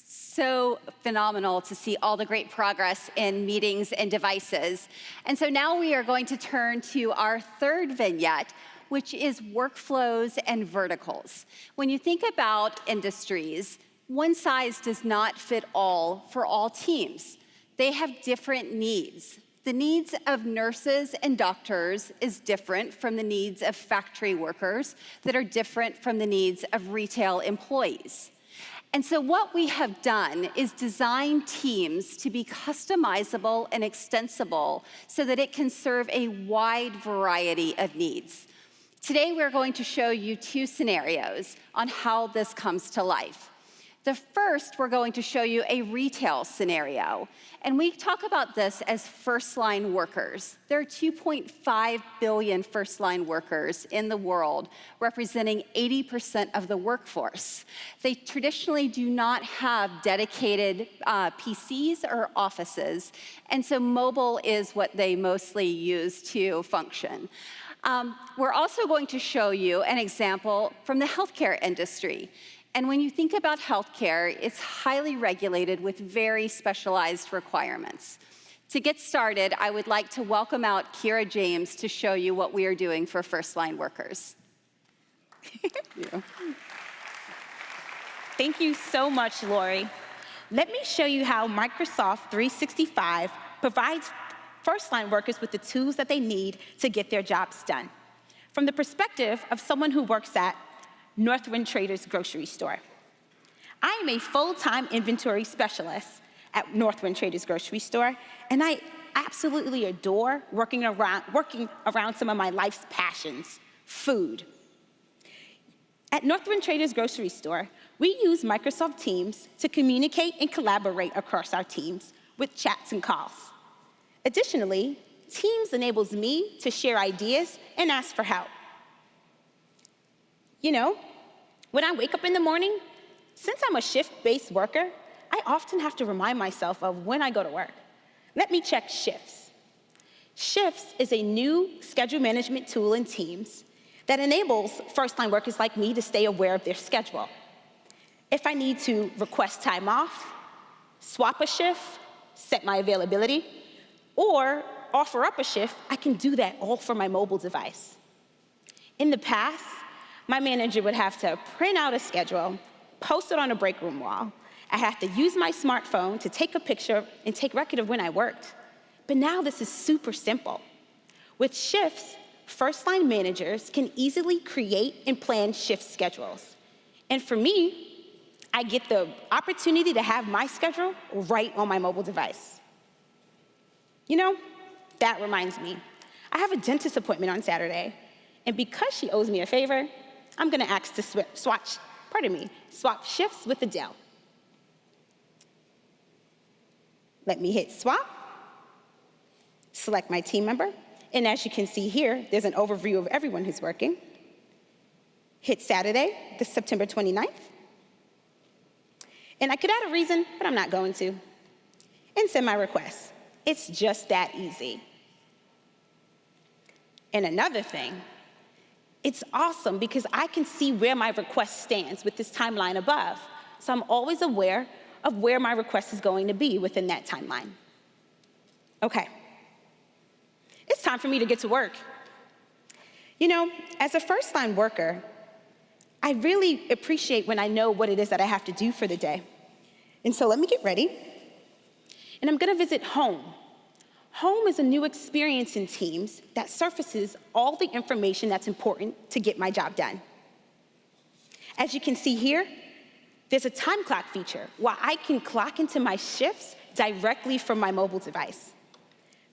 So phenomenal to see all the great progress in meetings and devices. And so now we are going to turn to our third vignette, which is workflows and verticals. When you think about industries, one size does not fit all for all teams. They have different needs. The needs of nurses and doctors is different from the needs of factory workers that are different from the needs of retail employees. And so what we have done is design Teams to be customizable and extensible so that it can serve a wide variety of needs. Today, we're going to show you 2 scenarios on how this comes to life. The first, we're going to show you a retail scenario. And we talk about this as first-line workers. There are 2.5 billion first-line workers in the world, representing 80% of the workforce. They traditionally do not have dedicated PCs or offices, and so mobile is what they mostly use to function. We're also going to show you an example from the healthcare industry. And when you think about healthcare, it's highly regulated with very specialized requirements. To get started, I would like to welcome out Kira James to show you what we are doing for first-line workers. Thank you so much, Lori. Let me show you how Microsoft 365 provides first-line workers with the tools that they need to get their jobs done, from the perspective of someone who works at Northwind Traders grocery store. I am a full-time inventory specialist at Northwind Traders grocery store, and I absolutely adore working around some of my life's passions, food. At Northwind Traders grocery store, we use Microsoft Teams to communicate and collaborate across our teams with chats and calls. Additionally, Teams enables me to share ideas and ask for help. You know, when I wake up in the morning, since I'm a shift-based worker, I often have to remind myself of when I go to work. Let me check Shifts. Shifts is a new schedule management tool in Teams that enables first-line workers like me to stay aware of their schedule. If I need to request time off, swap a shift, set my availability, or offer up a shift, I can do that all from my mobile device. In the past, my manager would have to print out a schedule, post it on a break room wall. I have to use my smartphone to take a picture and take record of when I worked. But now this is super simple. With Shifts, first-line managers can easily create and plan shift schedules. And for me, I get the opportunity to have my schedule right on my mobile device. You know, that reminds me. I have a dentist appointment on Saturday, and because she owes me a favor, I'm gonna ask to swap shifts with Adele. Let me hit swap, select my team member, and as you can see here, there's an overview of everyone who's working. Hit Saturday, the September 29th. And I could add a reason, but I'm not going to. And send my request. It's just that easy. And another thing, it's awesome because I can see where my request stands with this timeline above. So I'm always aware of where my request is going to be within that timeline. Okay. It's time for me to get to work. You know, as a first-line worker, I really appreciate when I know what it is that I have to do for the day. And so let me get ready. And I'm gonna visit Home. Home is a new experience in Teams that surfaces all the information that's important to get my job done. As you can see here, there's a time clock feature where I can clock into my shifts directly from my mobile device.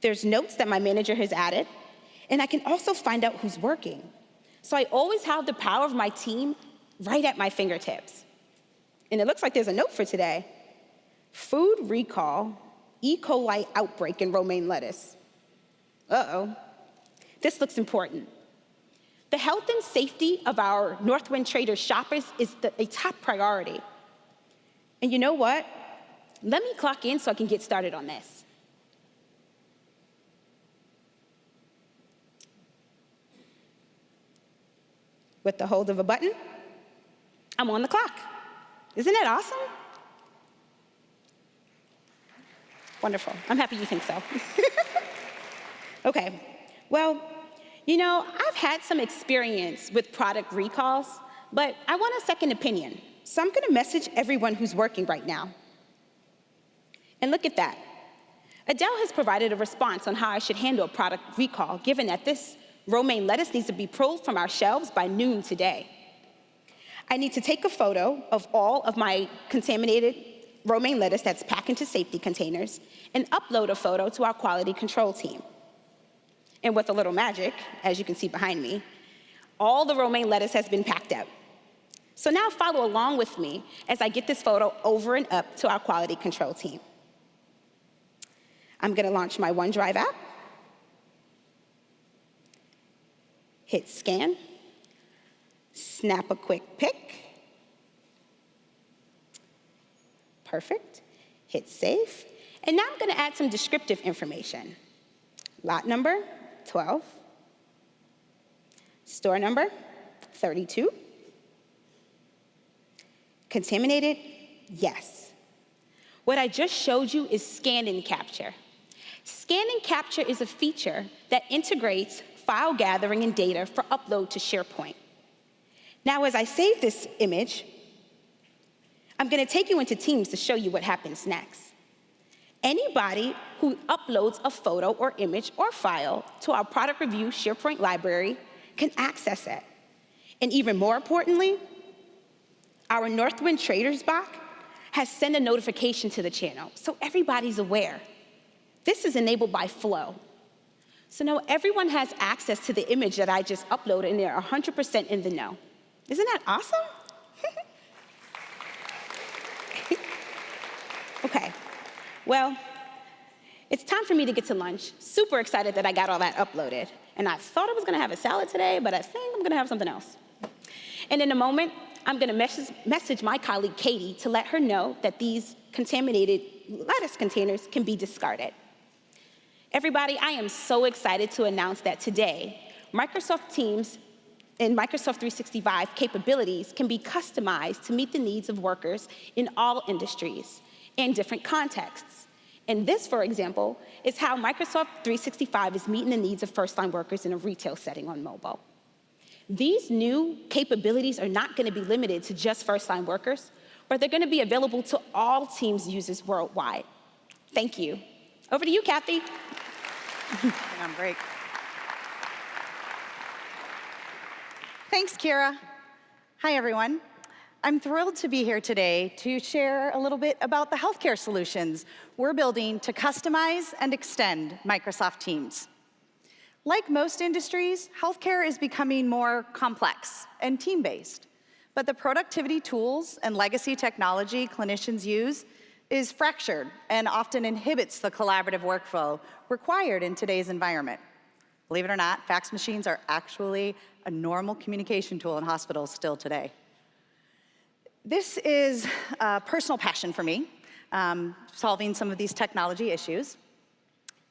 There's notes that my manager has added, and I can also find out who's working. So I always have the power of my team right at my fingertips. And it looks like there's a note for today. Food recall, E. coli outbreak in romaine lettuce. Uh-oh. This looks important. The health and safety of our Northwind Traders shoppers is a top priority. And you know what? Let me clock in so I can get started on this. With the hold of a button, I'm on the clock. Isn't that awesome? Wonderful. I'm happy you think so. Okay. Well, you know, I've had some experience with product recalls, but I want a second opinion. So I'm gonna message everyone who's working right now. And look at that. Adele has provided a response on how I should handle a product recall, given that this romaine lettuce needs to be pulled from our shelves by noon today. I need to take a photo of all of my contaminated romaine lettuce that's packed into safety containers and upload a photo to our quality control team. And with a little magic, as you can see behind me, all the romaine lettuce has been packed out. So now follow along with me as I get this photo over and up to our quality control team. I'm gonna launch my OneDrive app, hit scan, snap a quick pic. Perfect. Hit save. And now I'm going to add some descriptive information. Lot number, 12. Store number, 32. Contaminated? Yes. What I just showed you is scan and capture. Scan and capture is a feature that integrates file gathering and data for upload to SharePoint. Now, as I save this image, I'm going to take you into Teams to show you what happens next. Anybody who uploads a photo or image or file to our product review SharePoint library can access it. And even more importantly, our Northwind Traders bot has sent a notification to the channel, so everybody's aware. This is enabled by Flow. So now everyone has access to the image that I just uploaded, and they're 100% in the know. Isn't that awesome? Okay, well, it's time for me to get to lunch. Super excited that I got all that uploaded. And I thought I was gonna have a salad today, but I think I'm gonna have something else. And in a moment, I'm gonna message my colleague Katie to let her know that these contaminated lettuce containers can be discarded. Everybody, I am so excited to announce that today, Microsoft Teams and Microsoft 365 capabilities can be customized to meet the needs of workers in all industries and different contexts. And this, for example, is how Microsoft 365 is meeting the needs of first-line workers in a retail setting on mobile. These new capabilities are not going to be limited to just first-line workers, but they're going to be available to all Teams users worldwide. Thank you. Over to you, Kathy. I'm great. Thanks, Kira. Hi, everyone. I'm thrilled to be here today to share a little bit about the healthcare solutions we're building to customize and extend Microsoft Teams. Like most industries, healthcare is becoming more complex and team-based, but the productivity tools and legacy technology clinicians use is fractured and often inhibits the collaborative workflow required in today's environment. Believe it or not, fax machines are actually a normal communication tool in hospitals still today. This is a personal passion for me, solving some of these technology issues.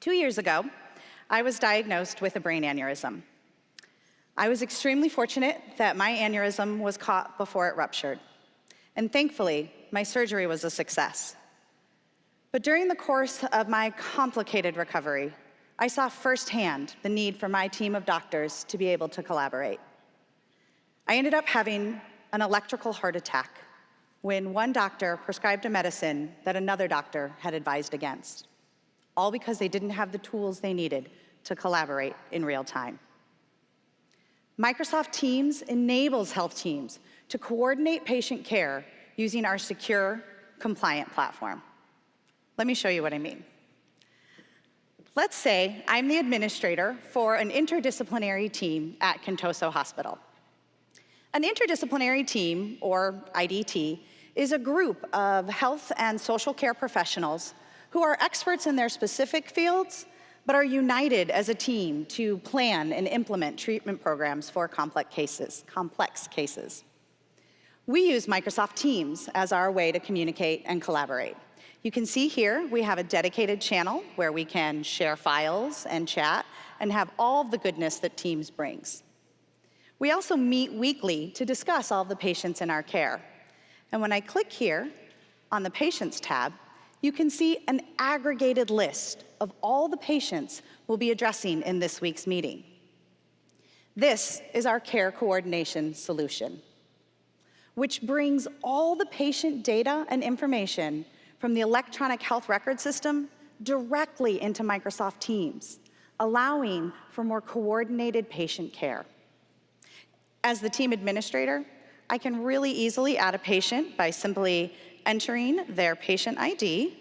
2 years ago, I was diagnosed with a brain aneurysm. I was extremely fortunate that my aneurysm was caught before it ruptured. And thankfully, my surgery was a success. But during the course of my complicated recovery, I saw firsthand the need for my team of doctors to be able to collaborate. I ended up having an electrical heart attack when one doctor prescribed a medicine that another doctor had advised against, all because they didn't have the tools they needed to collaborate in real time. Microsoft Teams enables health teams to coordinate patient care using our secure, compliant platform. Let me show you what I mean. Let's say I'm the administrator for an interdisciplinary team at Contoso Hospital. An interdisciplinary team, or IDT, is a group of health and social care professionals who are experts in their specific fields, but are united as a team to plan and implement treatment programs for complex cases. We use Microsoft Teams as our way to communicate and collaborate. You can see here we have a dedicated channel where we can share files and chat and have all of the goodness that Teams brings. We also meet weekly to discuss all of the patients in our care. And when I click here on the Patients tab, you can see an aggregated list of all the patients we'll be addressing in this week's meeting. This is our care coordination solution, which brings all the patient data and information from the electronic health record system directly into Microsoft Teams, allowing for more coordinated patient care. As the team administrator, I can really easily add a patient by simply entering their patient ID,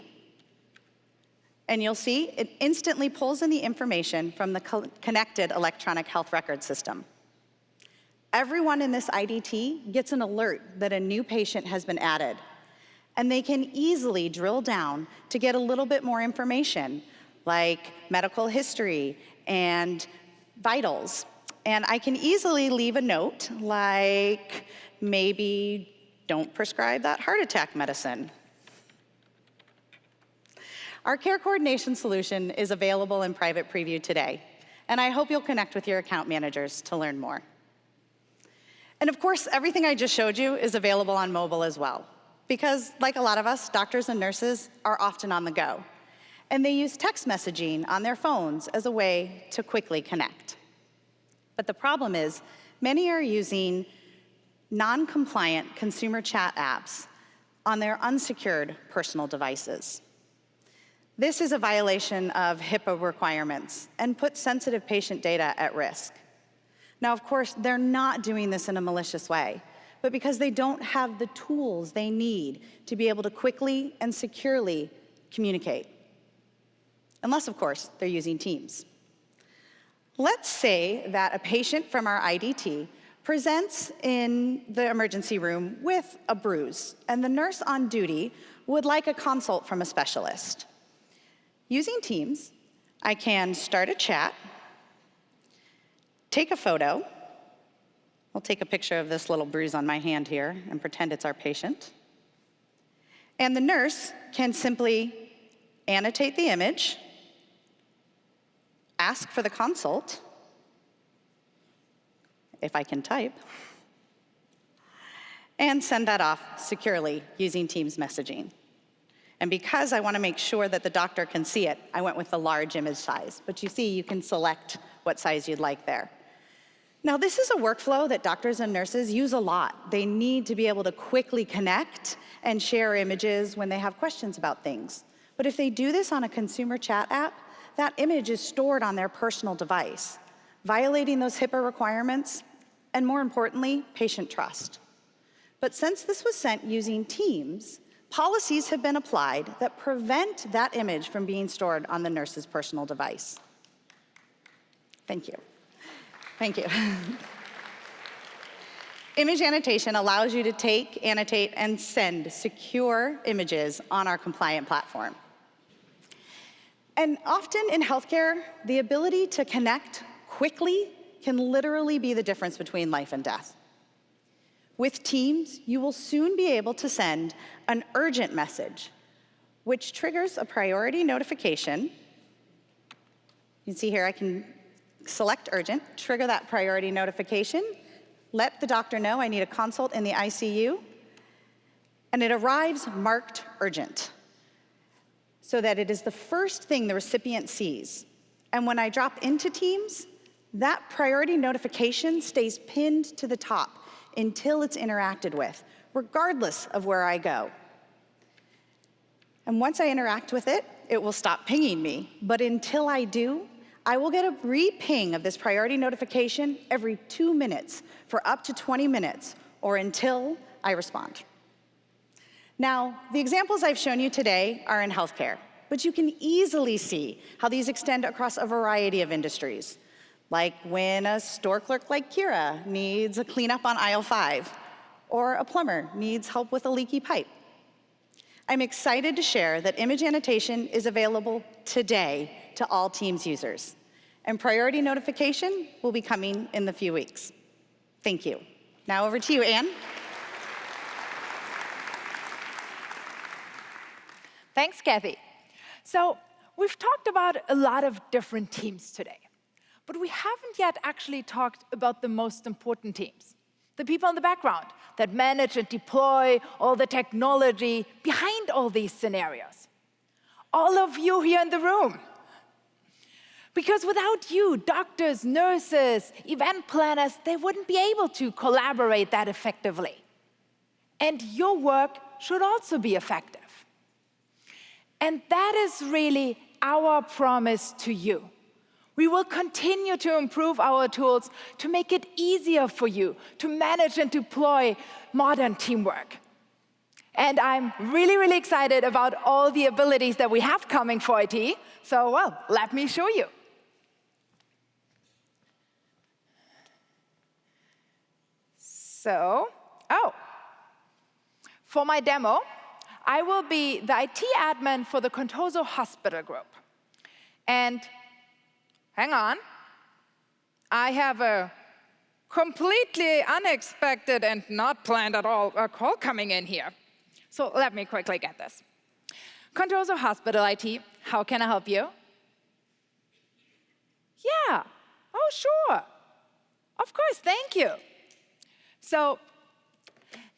and you'll see it instantly pulls in the information from the connected electronic health record system. Everyone in this IDT gets an alert that a new patient has been added, and they can easily drill down to get a little bit more information, like medical history and vitals. And I can easily leave a note, like maybe don't prescribe that heart attack medicine. Our care coordination solution is available in private preview today, and I hope you'll connect with your account managers to learn more. And of course, everything I just showed you is available on mobile as well. Because, like a lot of us, doctors and nurses are often on the go. And they use text messaging on their phones as a way to quickly connect. But the problem is, many are using non-compliant consumer chat apps on their unsecured personal devices. This is a violation of HIPAA requirements and puts sensitive patient data at risk. Now, of course, they're not doing this in a malicious way, but because they don't have the tools they need to be able to quickly and securely communicate. Unless, of course, they're using Teams. Let's say that a patient from our IDT presents in the emergency room with a bruise, and the nurse on duty would like a consult from a specialist. Using Teams, I can start a chat, take a photo. I'll take a picture of this little bruise on my hand here and pretend it's our patient. And the nurse can simply annotate the image, ask for the consult, if I can type, and send that off securely using Teams messaging. And because I want to make sure that the doctor can see it, I went with the large image size. But you see, you can select what size you'd like there. Now, this is a workflow that doctors and nurses use a lot. They need to be able to quickly connect and share images when they have questions about things. But if they do this on a consumer chat app, that image is stored on their personal device, violating those HIPAA requirements, and more importantly, patient trust. But since this was sent using Teams, policies have been applied that prevent that image from being stored on the nurse's personal device. Thank you. Thank you. Image annotation allows you to take, annotate, and send secure images on our compliant platform. And often in healthcare, the ability to connect quickly can literally be the difference between life and death. With Teams, you will soon be able to send an urgent message, which triggers a priority notification. You can see here I can select urgent, trigger that priority notification, let the doctor know I need a consult in the ICU, and it arrives marked urgent, so that it is the first thing the recipient sees. And when I drop into Teams, that priority notification stays pinned to the top until it's interacted with, regardless of where I go. And once I interact with it, it will stop pinging me. But until I do, I will get a re-ping of this priority notification every 2 minutes for up to 20 minutes, or until I respond. Now, the examples I've shown you today are in healthcare, but you can easily see how these extend across a variety of industries, like when a store clerk like Kira needs a cleanup on aisle 5, or a plumber needs help with a leaky pipe. I'm excited to share that image annotation is available today to all Teams users, and priority notification will be coming in the few weeks. Thank you. Now over to you, Anne. Thanks, Kathy. So we've talked about a lot of different teams today, but we haven't yet actually talked about the most important teams, the people in the background that manage and deploy all the technology behind all these scenarios. All of you here in the room. Because without you, doctors, nurses, event planners, they wouldn't be able to collaborate that effectively. And your work should also be effective. And that is really our promise to you. We will continue to improve our tools to make it easier for you to manage and deploy modern teamwork. And I'm really, really excited about all the abilities that we have coming for IT. So, well, let me show you. So, for my demo, I will be the IT admin for the Contoso Hospital Group. And hang on, I have a completely unexpected and not planned at all call coming in here. So let me quickly get this. Contoso Hospital IT, how can I help you? Yeah, oh sure, of course, thank you. So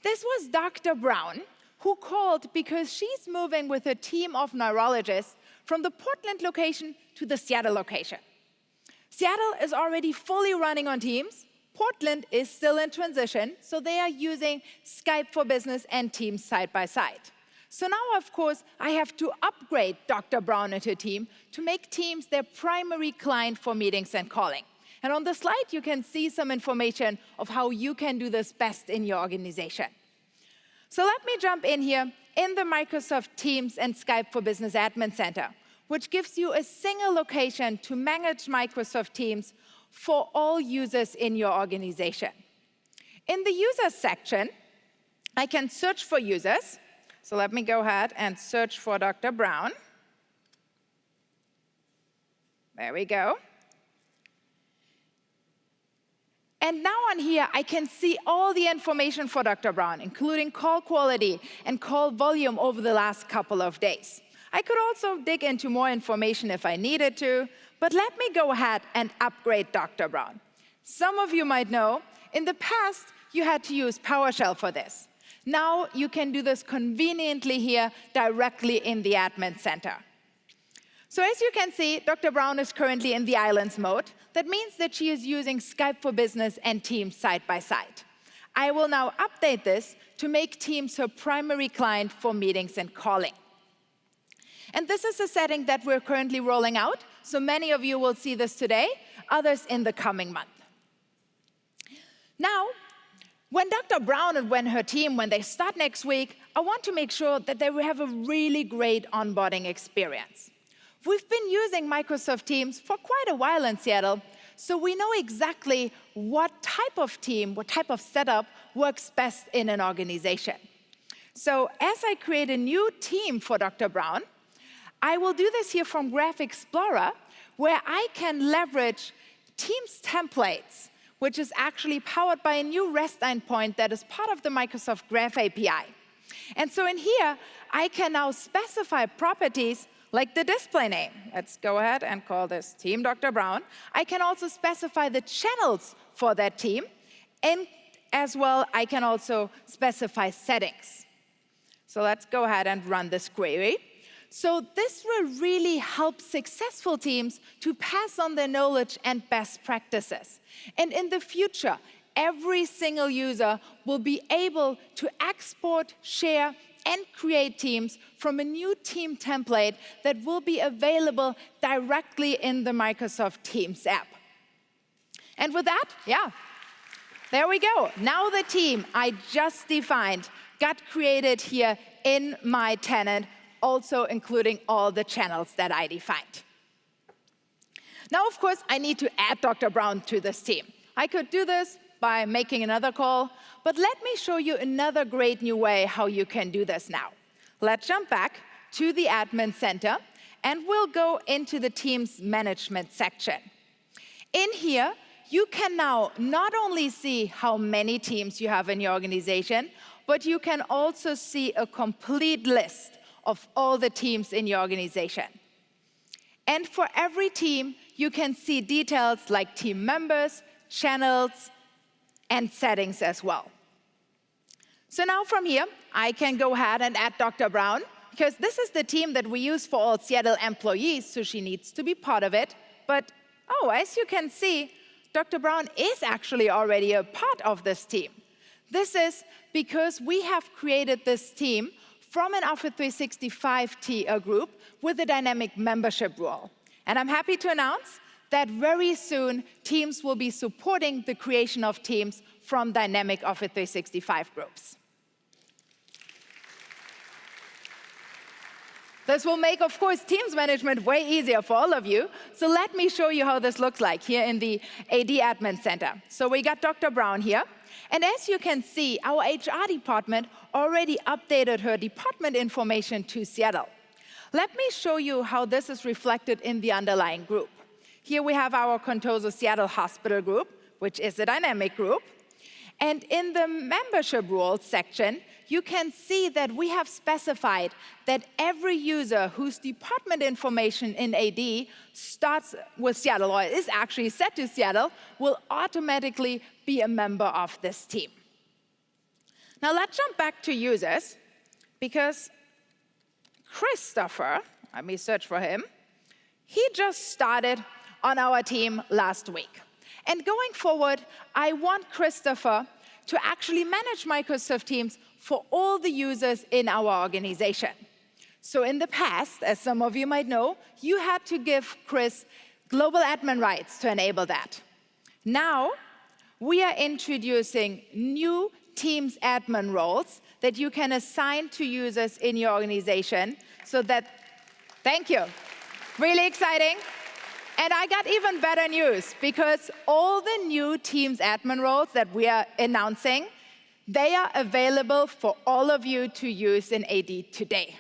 this was Dr. Brown, who called because she's moving with a team of neurologists from the Portland location to the Seattle location. Seattle is already fully running on Teams. Portland is still in transition, so they are using Skype for Business and Teams side by side. So now, of course, I have to upgrade Dr. Brown and her team to make Teams their primary client for meetings and calling. And on the slide, you can see some information of how you can do this best in your organization. So let me jump in here in the Microsoft Teams and Skype for Business Admin Center, which gives you a single location to manage Microsoft Teams for all users in your organization. In the Users section, I can search for users. So let me go ahead and search for Dr. Brown. There we go. And now on here, I can see all the information for Dr. Brown, including call quality and call volume over the last couple of days. I could also dig into more information if I needed to, but let me go ahead and upgrade Dr. Brown. Some of you might know, in the past, you had to use PowerShell for this. Now you can do this conveniently here directly in the Admin Center. So as you can see, Dr. Brown is currently in the Islands mode. That means that she is using Skype for Business and Teams side by side. I will now update this to make Teams her primary client for meetings and calling. And this is a setting that we're currently rolling out, so many of you will see this today, others in the coming month. Now, when Dr. Brown and when her team, when they start next week, I want to make sure that they will have a really great onboarding experience. We've been using Microsoft Teams for quite a while in Seattle, so we know exactly what type of team, what type of setup works best in an organization. So as I create a new team for Dr. Brown, I will do this here from Graph Explorer, where I can leverage Teams templates, which is actually powered by a new REST endpoint that is part of the Microsoft Graph API. And so in here, I can now specify properties like the display name. Let's go ahead and call this Team Dr. Brown. I can also specify the channels for that team, and as well, I can also specify settings. So let's go ahead and run this query. So this will really help successful teams to pass on their knowledge and best practices. And in the future, every single user will be able to export, share, and create teams from a new team template that will be available directly in the Microsoft Teams app. And with that, there we go. Now the team I just defined got created here in my tenant, also including all the channels that I defined. Now, of course, I need to add Dr. Brown to this team. I could do this by making another call, but let me show you another great new way how you can do this now. Let's jump back to the Admin Center, and we'll go into the Teams Management section. In here, you can now not only see how many teams you have in your organization, but you can also see a complete list of all the teams in your organization. And for every team, you can see details like team members, channels, and settings as well. So now from here, I can go ahead and add Dr. Brown, because this is the team that we use for all Seattle employees, so she needs to be part of it. But, as you can see, Dr. Brown is actually already a part of this team. This is because we have created this team from an Office 365 group with a dynamic membership rule. And I'm happy to announce that very soon, Teams will be supporting the creation of teams from dynamic Office 365 groups. This will make, of course, Teams management way easier for all of you. So let me show you how this looks like here in the AD Admin Center. So we got Dr. Brown here. And as you can see, our HR department already updated her department information to Seattle. Let me show you how this is reflected in the underlying group. Here we have our Contoso Seattle Hospital group, which is a dynamic group. And in the membership rules section, you can see that we have specified that every user whose department information in AD starts with Seattle, or is actually set to Seattle, will automatically be a member of this team. Now let's jump back to users. because Christopher, let me search for him, he just started on our team last week. And going forward, I want Christopher to actually manage Microsoft Teams for all the users in our organization. So in the past, as some of you might know, you had to give Chris global admin rights to enable that. Now, we are introducing new Teams admin roles that you can assign to users in your organization so that, thank you, really exciting. And I got even better news, because all the new Teams admin roles that we are announcing, they are available for all of you to use in AD today.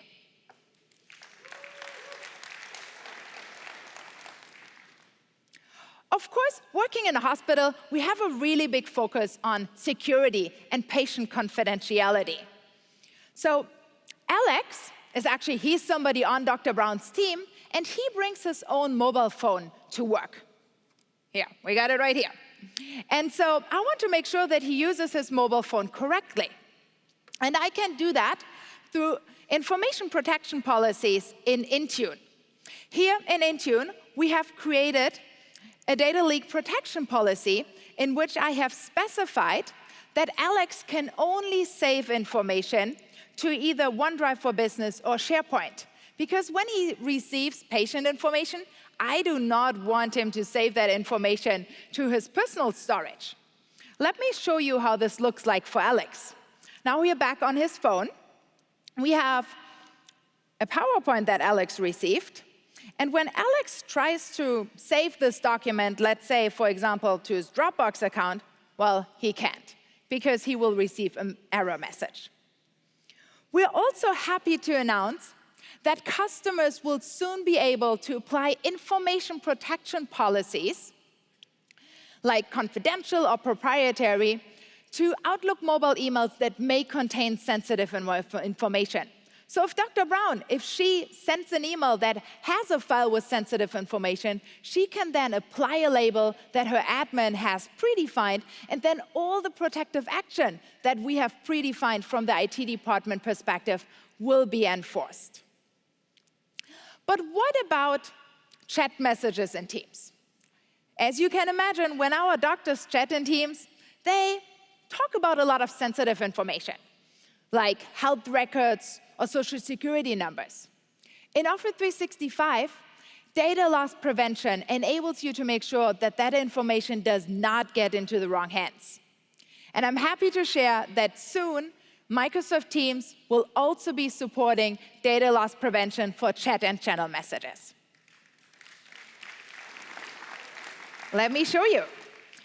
Of course, working in a hospital, we have a really big focus on security and patient confidentiality. So Alex is actually, he's somebody on Dr. Brown's team, and he brings his own mobile phone to work. Here, we got it right here. And so I want to make sure that he uses his mobile phone correctly. And I can do that through information protection policies in Intune. Here in Intune, we have created a data leak protection policy in which I have specified that Alex can only save information to either OneDrive for Business or SharePoint. Because when he receives patient information, I do not want him to save that information to his personal storage. Let me show you how this looks like for Alex. Now we are back on his phone. We have a PowerPoint that Alex received. And when Alex tries to save this document, let's say, for example, to his Dropbox account, well, he can't, because he will receive an error message. We're also happy to announce that customers will soon be able to apply information protection policies, like confidential or proprietary, to Outlook mobile emails that may contain sensitive information. So if Dr. Brown, if she sends an email that has a file with sensitive information, she can then apply a label that her admin has predefined, and then all the protective action that we have predefined from the IT department perspective will be enforced. But what about chat messages in Teams? As you can imagine, when our doctors chat in Teams, they talk about a lot of sensitive information, like health records or social security numbers. In Office 365, data loss prevention enables you to make sure that that information does not get into the wrong hands. And I'm happy to share that soon, Microsoft Teams will also be supporting data loss prevention for chat and channel messages. Let me show you.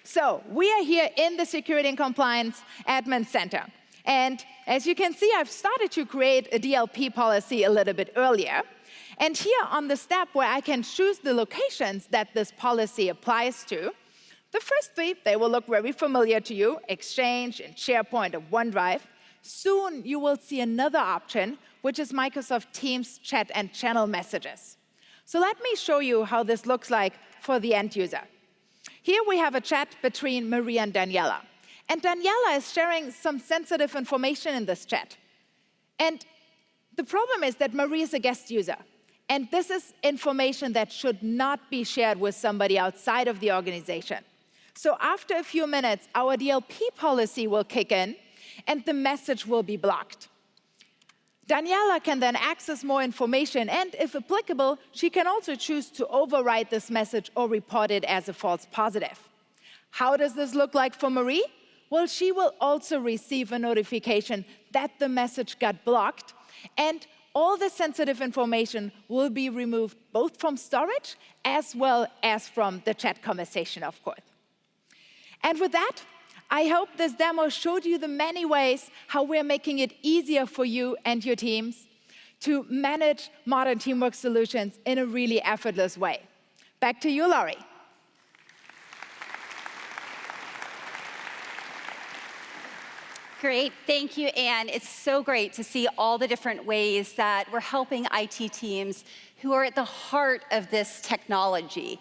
So we are here in the Security and Compliance Admin Center. And as you can see, I've started to create a DLP policy a little bit earlier. And here on the step where I can choose the locations that this policy applies to, the first three, they will look very familiar to you, Exchange and SharePoint and OneDrive. Soon you will see another option, which is Microsoft Teams chat and channel messages. So let me show you how this looks like for the end user. Here we have a chat between Marie and Daniela. And Daniela is sharing some sensitive information in this chat. And the problem is that Marie is a guest user. And this is information that should not be shared with somebody outside of the organization. So after a few minutes, our DLP policy will kick in, and the message will be blocked. Daniela can then access more information, and if applicable, she can also choose to override this message or report it as a false positive. How does this look like for Marie? Well, she will also receive a notification that the message got blocked, and all the sensitive information will be removed both from storage as well as from the chat conversation, of course. And with that, I hope this demo showed you the many ways how we're making it easier for you and your teams to manage modern teamwork solutions in a really effortless way. Back to you, Laurie. Great, thank you, Anne. It's so great to see all the different ways that we're helping IT teams who are at the heart of this technology.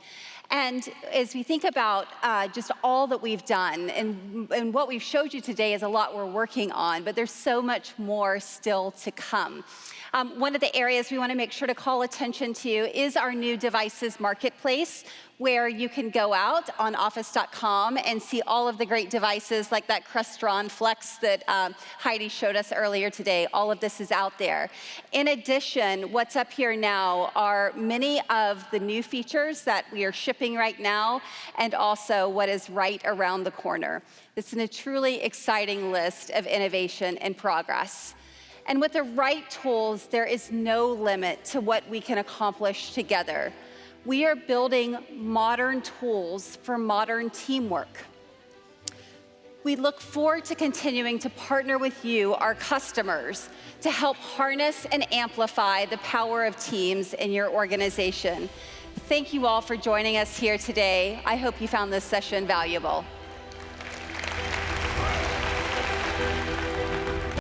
And as we think about just all that we've done, and what we've showed you today is a lot we're working on, but there's so much more still to come. One of the areas we want to make sure to call attention to is our new devices marketplace, where you can go out on office.com and see all of the great devices like that Crestron Flex that Heidi showed us earlier today. All of this is out there. In addition, what's up here now are many of the new features that we are shipping right now, and also what is right around the corner. This is a truly exciting list of innovation and progress. And with the right tools, there is no limit to what we can accomplish together. We are building modern tools for modern teamwork. We look forward to continuing to partner with you, our customers, to help harness and amplify the power of teams in your organization. Thank you all for joining us here today. I hope you found this session valuable.